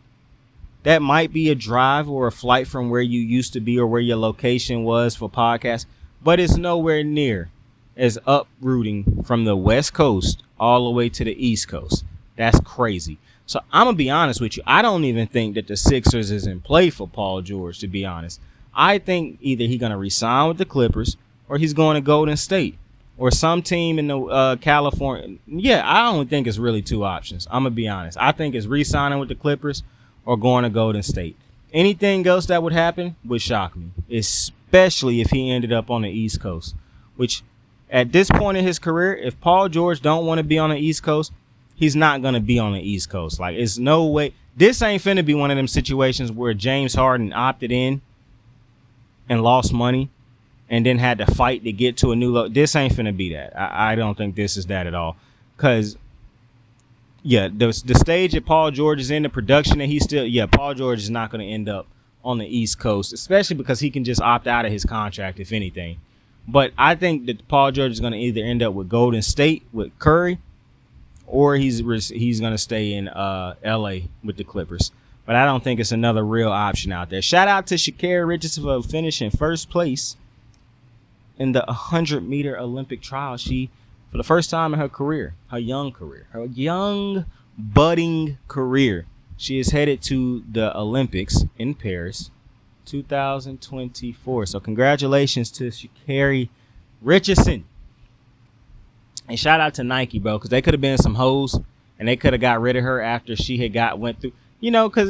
that might be a drive or a flight from where you used to be or where your location was for podcasts, but it's nowhere near as uprooting from the West Coast all the way to the East Coast. That's crazy. So I'm going to be honest with you. I don't even think that the Sixers is in play for Paul George, to be honest. I think either he's going to resign with the Clippers or he's going to Golden State or some team in the California. Yeah, I don't think it's really two options. I'm going to be honest. I think it's re-signing with the Clippers or going to Golden State. Anything else that would happen would shock me, especially if he ended up on the East Coast, which at this point in his career, if Paul George don't want to be on the East Coast, he's not going to be on the East Coast. Like, it's no way. This ain't finna be one of them situations where James Harden opted in and lost money and then had to fight to get to a new this ain't finna be that. I don't think this is that at all. Because, yeah, the stage that Paul George is in, the production that he's still, Paul George is not going to end up on the East Coast, especially because he can just opt out of his contract, if anything. But I think that Paul George is going to either end up with Golden State with Curry, or he's going to stay in L.A. with the Clippers. But I don't think it's another real option out there. Shout out to Sha'Carri Richardson for finishing first place in the 100-meter Olympic trial. She, for the first time in her career, her young budding career, she is headed to the Olympics in Paris 2024. So congratulations to Sha'Carri Richardson. And shout out to Nike, bro, because they could have been some hoes and they could have got rid of her after she had went through, because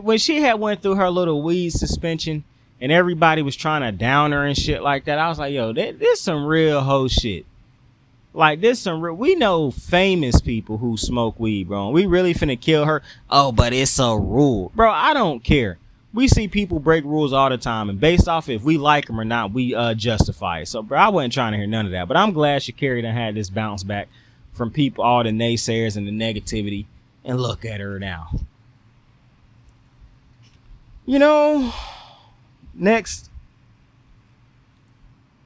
when she had went through her little weed suspension and everybody was trying to down her and shit like that, I was like, yo, this some real hoe shit. Like, we know famous people who smoke weed, bro. We really finna kill her. Oh, but it's a rule. Bro, I don't care. We see people break rules all the time, and based off if we like them or not, we justify it. So, bro, I wasn't trying to hear none of that. But I'm glad Sha'Carri done had this bounce back from people, all the naysayers and the negativity. And look at her now. Next,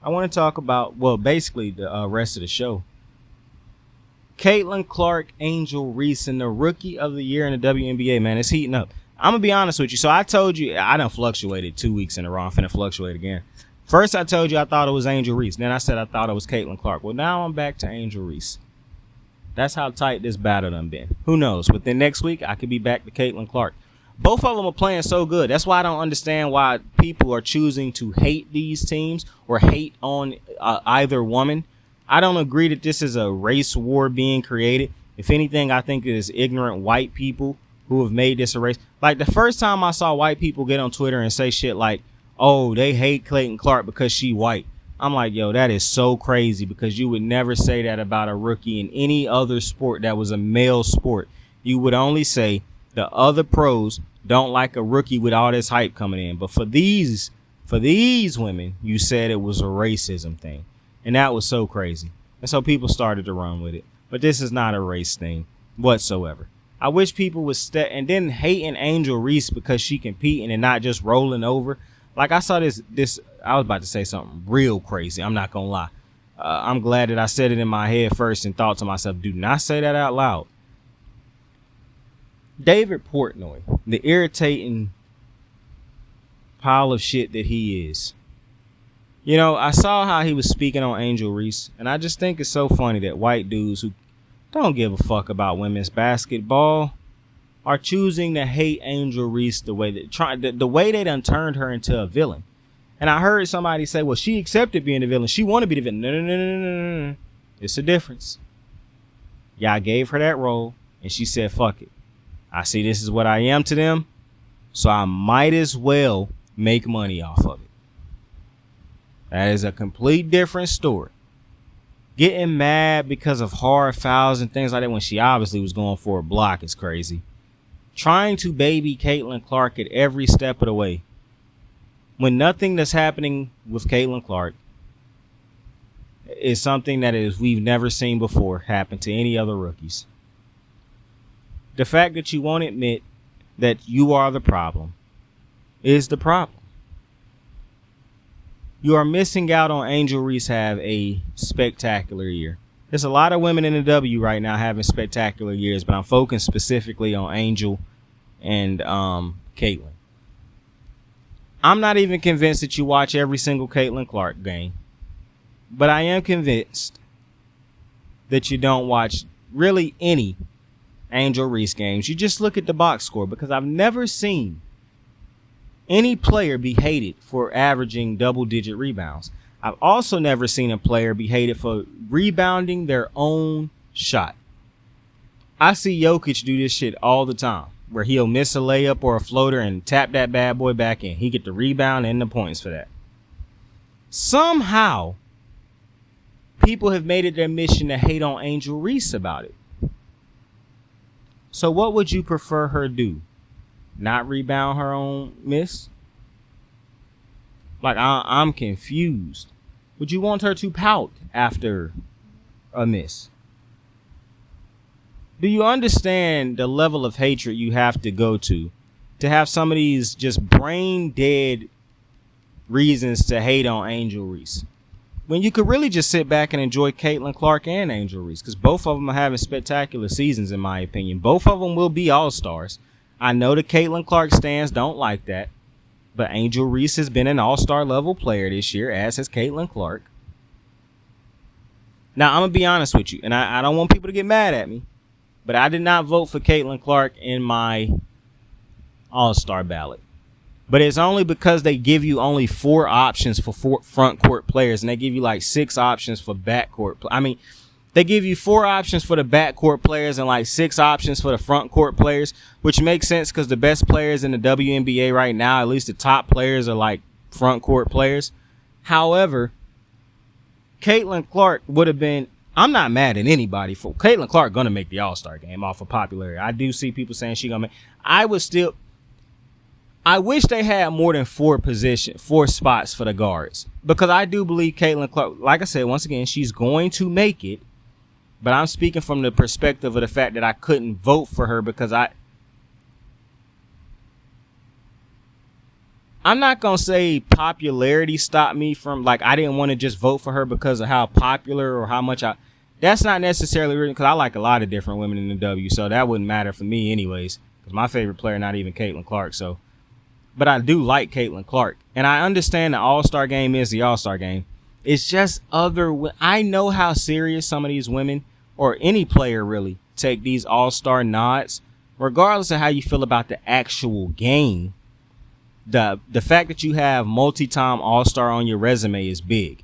I want to talk about, basically the rest of the show. Caitlin Clark, Angel Reese, and the Rookie of the Year in the WNBA, man. It's heating up. I'm going to be honest with you. So I told you, I done fluctuated 2 weeks in a row. I'm finna fluctuate again. First, I told you I thought it was Angel Reese. Then I said I thought it was Caitlin Clark. Well, now I'm back to Angel Reese. That's how tight this battle done been. Who knows? Within next week, I could be back to Caitlin Clark. Both of them are playing so good. That's why I don't understand why people are choosing to hate these teams or hate on either woman. I don't agree that this is a race war being created. If anything, I think it is ignorant white people who have made this a race. Like, the first time I saw white people get on Twitter and say shit like, oh, they hate Caitlin Clark because she white. I'm like, yo, that is so crazy, because you would never say that about a rookie in any other sport that was a male sport. You would only say the other pros don't like a rookie with all this hype coming in. But for these women, you said it was a racism thing. And that was so crazy. And so people started to run with it. But this is not a race thing whatsoever. I wish people would and then hating Angel Reese because she competing and not just rolling over. Like, I saw this, I was about to say something real crazy. I'm not going to lie. I'm glad that I said it in my head first and thought to myself, do not say that out loud. David Portnoy, the irritating pile of shit that he is. I saw how he was speaking on Angel Reese, and I just think it's so funny that white dudes who don't give a fuck about women's basketball are choosing to hate Angel Reese the way they done turned her into a villain. And I heard somebody say, well, she accepted being a villain. She wanted to be the villain. No. It's a difference. Y'all gave her that role, and she said, fuck it. I see this is what I am to them, so I might as well make money off of it. That is a complete different story. Getting mad because of hard fouls and things like that when she obviously was going for a block is crazy. trying to baby Caitlin Clark at every step of the way, when nothing that's happening with Caitlin Clark is something that we've never seen before happen to any other rookies. The fact that you won't admit that you are the problem is the problem. You are missing out on Angel Reese have a spectacular year. There's a lot of women in the W right now having spectacular years, but I'm focusing specifically on Angel and Caitlin. I'm not even convinced that you watch every single Caitlin Clark game, but I am convinced that you don't watch really any Angel Reese games. You just look at the box score, because I've never seen any player be hated for averaging double-digit rebounds. I've also never seen a player be hated for rebounding their own shot. I see Jokic do this shit all the time, where he'll miss a layup or a floater and tap that bad boy back in. He get the rebound and the points for that. Somehow, people have made it their mission to hate on Angel Reese about it. So what would you prefer her do? Not rebound her own miss? Like, I'm confused. Would you want her to pout after a miss? Do you understand the level of hatred you have to go to have some of these just brain dead reasons to hate on Angel Reese, when you could really just sit back and enjoy Caitlin Clark and Angel Reese? Because both of them are having spectacular seasons, in my opinion. Both of them will be all-stars. I know the Caitlin Clark stands don't like that, but Angel Reese has been an all-star level player this year, as has Caitlin Clark. Now, I'm going to be honest with you, and I don't want people to get mad at me, but I did not vote for Caitlin Clark in my all-star ballot. But it's only because they give you only 4 options for front court players, and they give you like 6 options for backcourt. They give you 4 options for the backcourt players and like 6 options for the front court players, which makes sense because the best players in the WNBA right now, at least the top players, are like front court players. However, Caitlin Clark would have been, I'm not mad at anybody for Caitlin Clark going to make the All-Star game off of popularity. I do see people saying she going to make, I wish they had more than 4 spots for the guards, because I do believe Caitlin Clark, like I said, once again, she's going to make it. But I'm speaking from the perspective of the fact that I couldn't vote for her because I'm not going to say popularity stopped me from, like, I didn't want to just vote for her because of how popular or how much that's not necessarily written, because I like a lot of different women in the W, so that wouldn't matter for me anyways, because my favorite player, not even Caitlin Clark, so. But I do like Caitlin Clark, and I understand the All-Star game is the All-Star game. It's just I know how serious some of these women, or any player really, take these all-star nods, regardless of how you feel about the actual game. The fact that you have multi-time all-star on your resume is big.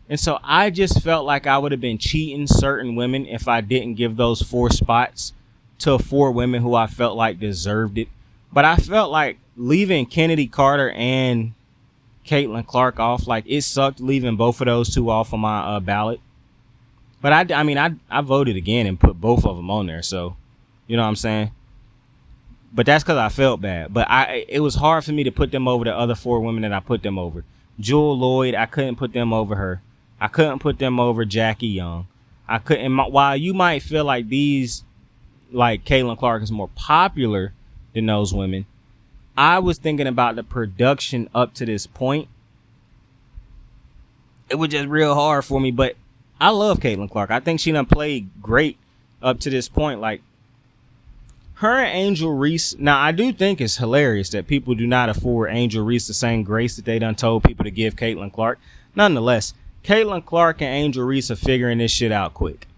And so I just felt like I would have been cheating certain women if I didn't give those 4 spots to 4 women who I felt like deserved it. But I felt like leaving Kennedy Carter and Caitlin Clark off, like, it sucked leaving both of those 2 off on my ballot. But I voted again and put both of them on there, so you know what I'm saying. But that's because I felt bad. But it was hard for me to put them over the other 4 women that I put them over. Jewel Lloyd, I couldn't put them over her. I couldn't put them over Jackie Young. I couldn't. While you might feel like these, like Caitlin Clark is more popular than those women, I was thinking about the production up to this point. It was just real hard for me, but I love Caitlin Clark. I think she done played great up to this point. Like, her and Angel Reese. Now, I do think it's hilarious that people do not afford Angel Reese the same grace that they done told people to give Caitlin Clark. Nonetheless, Caitlin Clark and Angel Reese are figuring this shit out quick.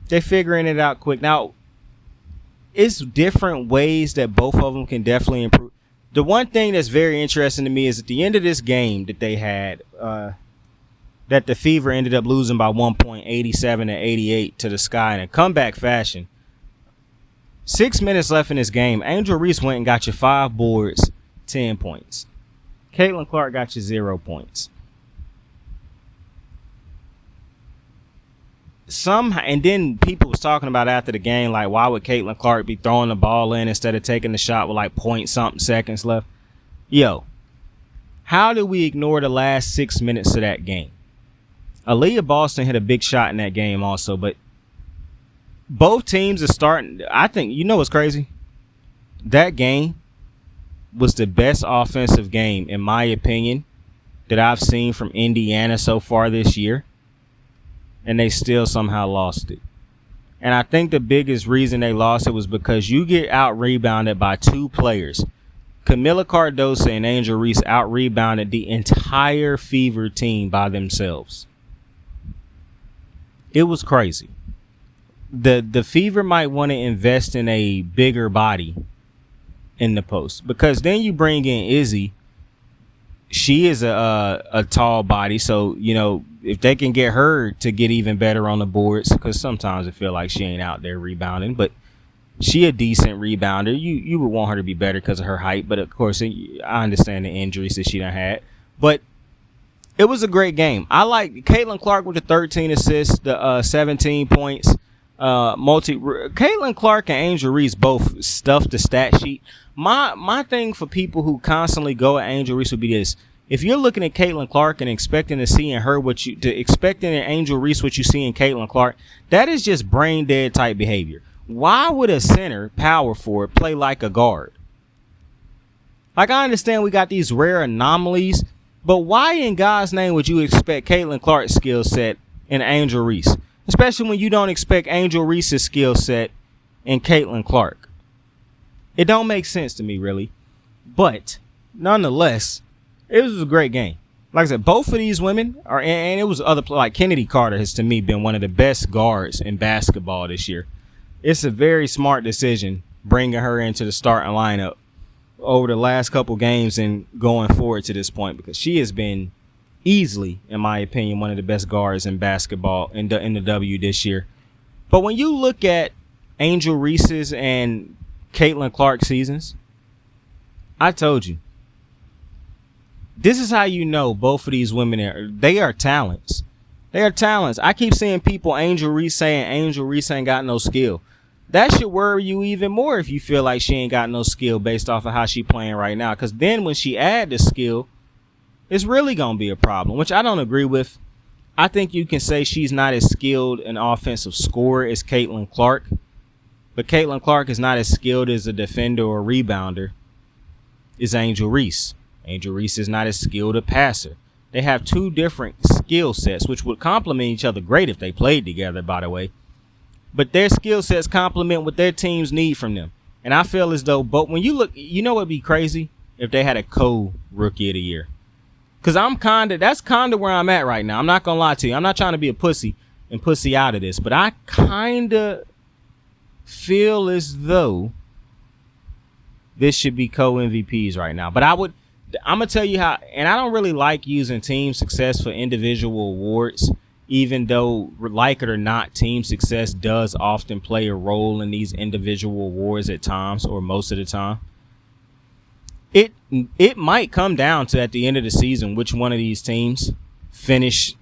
They're figuring it out quick. Now, it's different ways that both of them can definitely improve. The one thing that's very interesting to me is at the end of this game that they had, that the Fever ended up losing by 1 point, 87-88 to the Sky in a comeback fashion. 6 minutes left in this game. Angel Reese went and got you 5 boards, 10 points. Caitlin Clark got you 0 points. somehow, and then people was talking about after the game, like, why would Caitlin Clark be throwing the ball in instead of taking the shot with like point-something seconds left? Yo, how do we ignore the last 6 minutes of that game? Aaliyah Boston hit a big shot in that game also, but both teams are starting. I think, you know what's crazy? That game was the best offensive game, in my opinion, that I've seen from Indiana so far this year. And they still somehow lost it. And I think the biggest reason they lost it was because you get out-rebounded by two players. Camila Cardoso and Angel Reese out-rebounded the entire Fever team by themselves. It was crazy. The Fever might want to invest in a bigger body in the post, because then you bring in Izzy. She is a tall body, so, you know, if they can get her to get even better on the boards, because sometimes I feel like she ain't out there rebounding, but she a decent rebounder. You would want her to be better because of her height, but of course I understand the injuries that she done had. But it was a great game. I like Caitlin Clark with the 13 assists, the 17 points. Caitlin Clark and Angel Reese both stuffed the stat sheet. My thing for people who constantly go at Angel Reese would be this: if you're looking at Caitlin Clark and expecting to see in her expecting in Angel Reese what you see in Caitlin Clark, that is just brain dead type behavior. Why would a center, power forward, play like a guard? Like, I understand we got these rare anomalies, but why in God's name would you expect Caitlin Clark's skill set in Angel Reese? Especially when you don't expect Angel Reese's skill set in Caitlin Clark. It don't make sense to me, really. But nonetheless, it was a great game. Like I said, both of these women are, and it was other, like Kennedy Carter has to me been one of the best guards in basketball this year. It's a very smart decision bringing her into the starting lineup over the last couple games and going forward to this point, because she has been easily, in my opinion, one of the best guards in basketball in the W this year. But when you look at Angel Reese's and Caitlin Clark seasons, I told you, this is how you know both of these women are talents. They are talents. I keep seeing people Angel Reese saying Angel Reese ain't got no skill. That should worry you even more if you feel like she ain't got no skill based off of how she playing right now. Because then when she add the skill, it's really going to be a problem, which I don't agree with. I think you can say she's not as skilled an offensive scorer as Caitlin Clark. But Caitlin Clark is not as skilled as a defender or rebounder as Angel Reese. Angel Reese is not as skilled a passer. They have two different skill sets, which would complement each other great if they played together, by the way. But their skill sets complement what their teams need from them. And I feel as though, but when you look, you know what would be crazy? If they had a co-rookie of the year. Because that's kind of where I'm at right now. I'm not going to lie to you. I'm not trying to be a pussy and pussy out of this, but I kind of feel as though this should be co-MVPs right now. But I'm going to tell you how, and I don't really like using team success for individual awards, even though, like it or not, team success does often play a role in these individual awards at times, or most of the time. It might come down to, at the end of the season, which one of these teams finish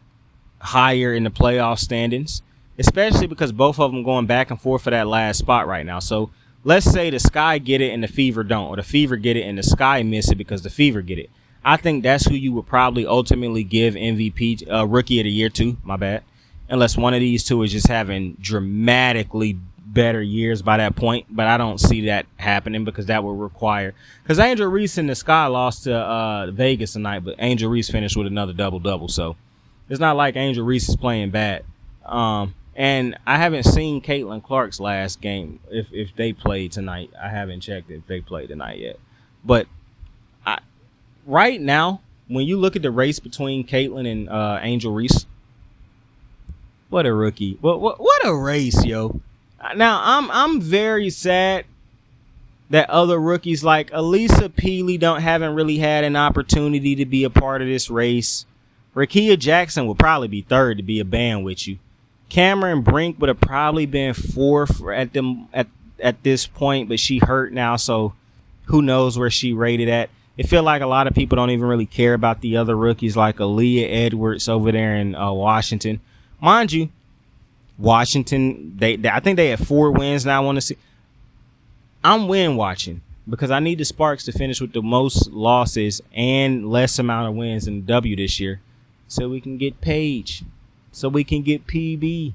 higher in the playoff standings, especially because both of them going back and forth for that last spot right now. So let's say the Sky get it and the Fever don't, or the Fever get it and the Sky miss it because the Fever get it. I think that's who you would probably ultimately give MVP, Rookie of the Year to, my bad, unless one of these two is just having dramatically better years by that point. But I don't see that happening, because that would require, because Angel Reese and the Sky lost to Vegas tonight, but Angel Reese finished with another double-double, so it's not like Angel Reese is playing bad. And I haven't seen Caitlin Clark's last game, if they played tonight. I haven't checked if they played tonight yet. But right now, when you look at the race between Caitlin and Angel Reese, what a rookie. What a race, yo. Now, I'm very sad that other rookies like Elisa Peely haven't really had an opportunity to be a part of this race. Rakia Jackson will probably be third, to be a band with you. Cameron Brink would have probably been fourth at this point, but she hurt now, so who knows where she rated at. It feel like a lot of people don't even really care about the other rookies like Aaliyah Edwards over there in Washington. Mind you, Washington, I think they have 4 wins now. I want to see. I'm win watching because I need the Sparks to finish with the most losses and less amount of wins in the W this year, so we can get Paige, so we can get PB.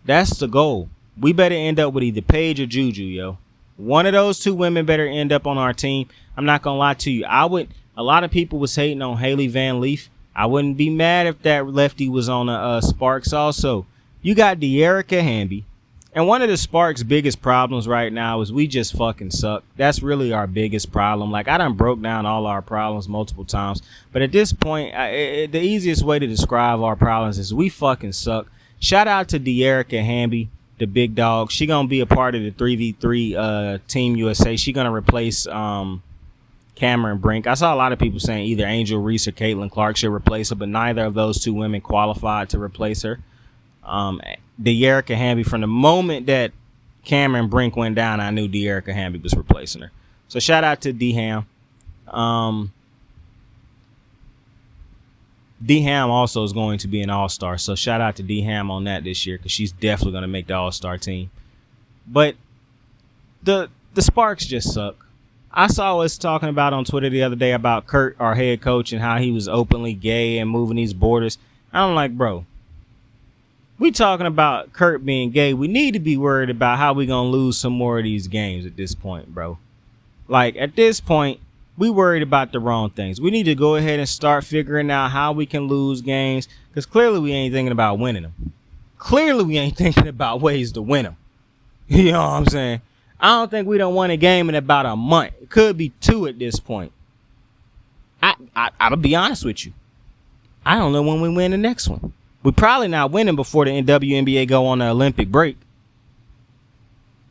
That's the goal. We better end up with either Paige or Juju, yo. One of those 2 women better end up on our team. I'm not gonna lie to you. A lot of people was hating on Haley Van Leaf. I wouldn't be mad if that lefty was on the Sparks also. You got De'Erica Hamby. And one of the Sparks' biggest problems right now is we just fucking suck. That's really our biggest problem. Like, I done broke down all our problems multiple times. But at this point, the easiest way to describe our problems is we fucking suck. Shout out to De'Erica Hamby, the big dog. She going to be a part of the 3v3 Team USA. She going to replace Cameron Brink. I saw a lot of people saying either Angel Reese or Caitlin Clark should replace her, but neither of those 2 women qualified to replace her. De'Erica Hamby, from the moment that Cameron Brink went down, I knew De'Erica Hamby was replacing her. So shout out to D-Ham. D-Ham also is going to be an all-star. So shout out to D-Ham on that this year, because she's definitely going to make the all-star team. But the Sparks just suck. I saw us talking about on Twitter the other day about Kurt, our head coach, and how he was openly gay and moving these borders. I'm like, bro, we talking about Kurt being gay. We need to be worried about how we going to lose some more of these games at this point, bro. Like, at this point, we worried about the wrong things. We need to go ahead and start figuring out how we can lose games, because clearly we ain't thinking about winning them. Clearly we ain't thinking about ways to win them. You know what I'm saying? I don't think we done won a game in about a month. It could be 2 at this point. I'll be honest with you. I don't know when we win the next one. We probably not winning before the WNBA go on the Olympic break.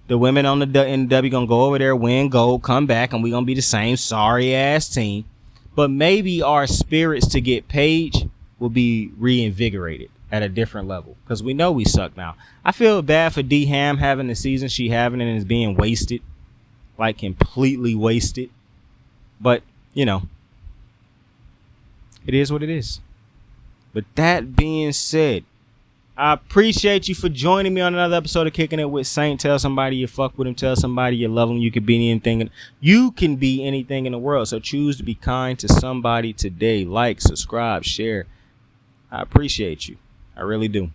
The women in the W gonna go over there, win gold, come back, and we gonna be the same sorry ass team. But maybe our spirits to get Paige will be reinvigorated at a different level, because we know we suck now. I feel bad for D-Ham having the season she having and is being wasted, like completely wasted. But you know, it is what it is. But that being said, I appreciate you for joining me on another episode of Kicking It with Saint. Tell somebody you fuck with him. Tell somebody you love him. You can be anything. You can be anything in the world. So choose to be kind to somebody today. Like, subscribe, share. I appreciate you. I really do.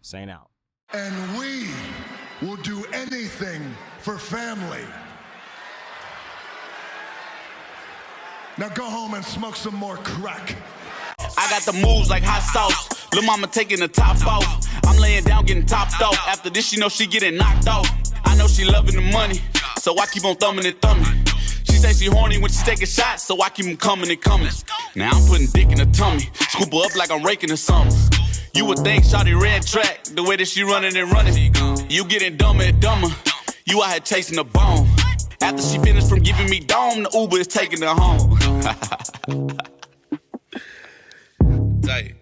Saint out. And we will do anything for family. Now go home and smoke some more crack. I got the moves like hot sauce. Lil' mama taking the top off. I'm laying down getting topped off. After this, she know she getting knocked off. I know she loving the money, so I keep on thumbing and thumbing. She say she horny when she taking shots, so I keep them coming and coming. Now I'm putting dick in her tummy, scoop her up like I'm raking her something. You would think shawty red track, the way that she running and running. You getting dumber and dumber. You out here chasing the bone. After she finished from giving me dome, the Uber is taking her home. Tight.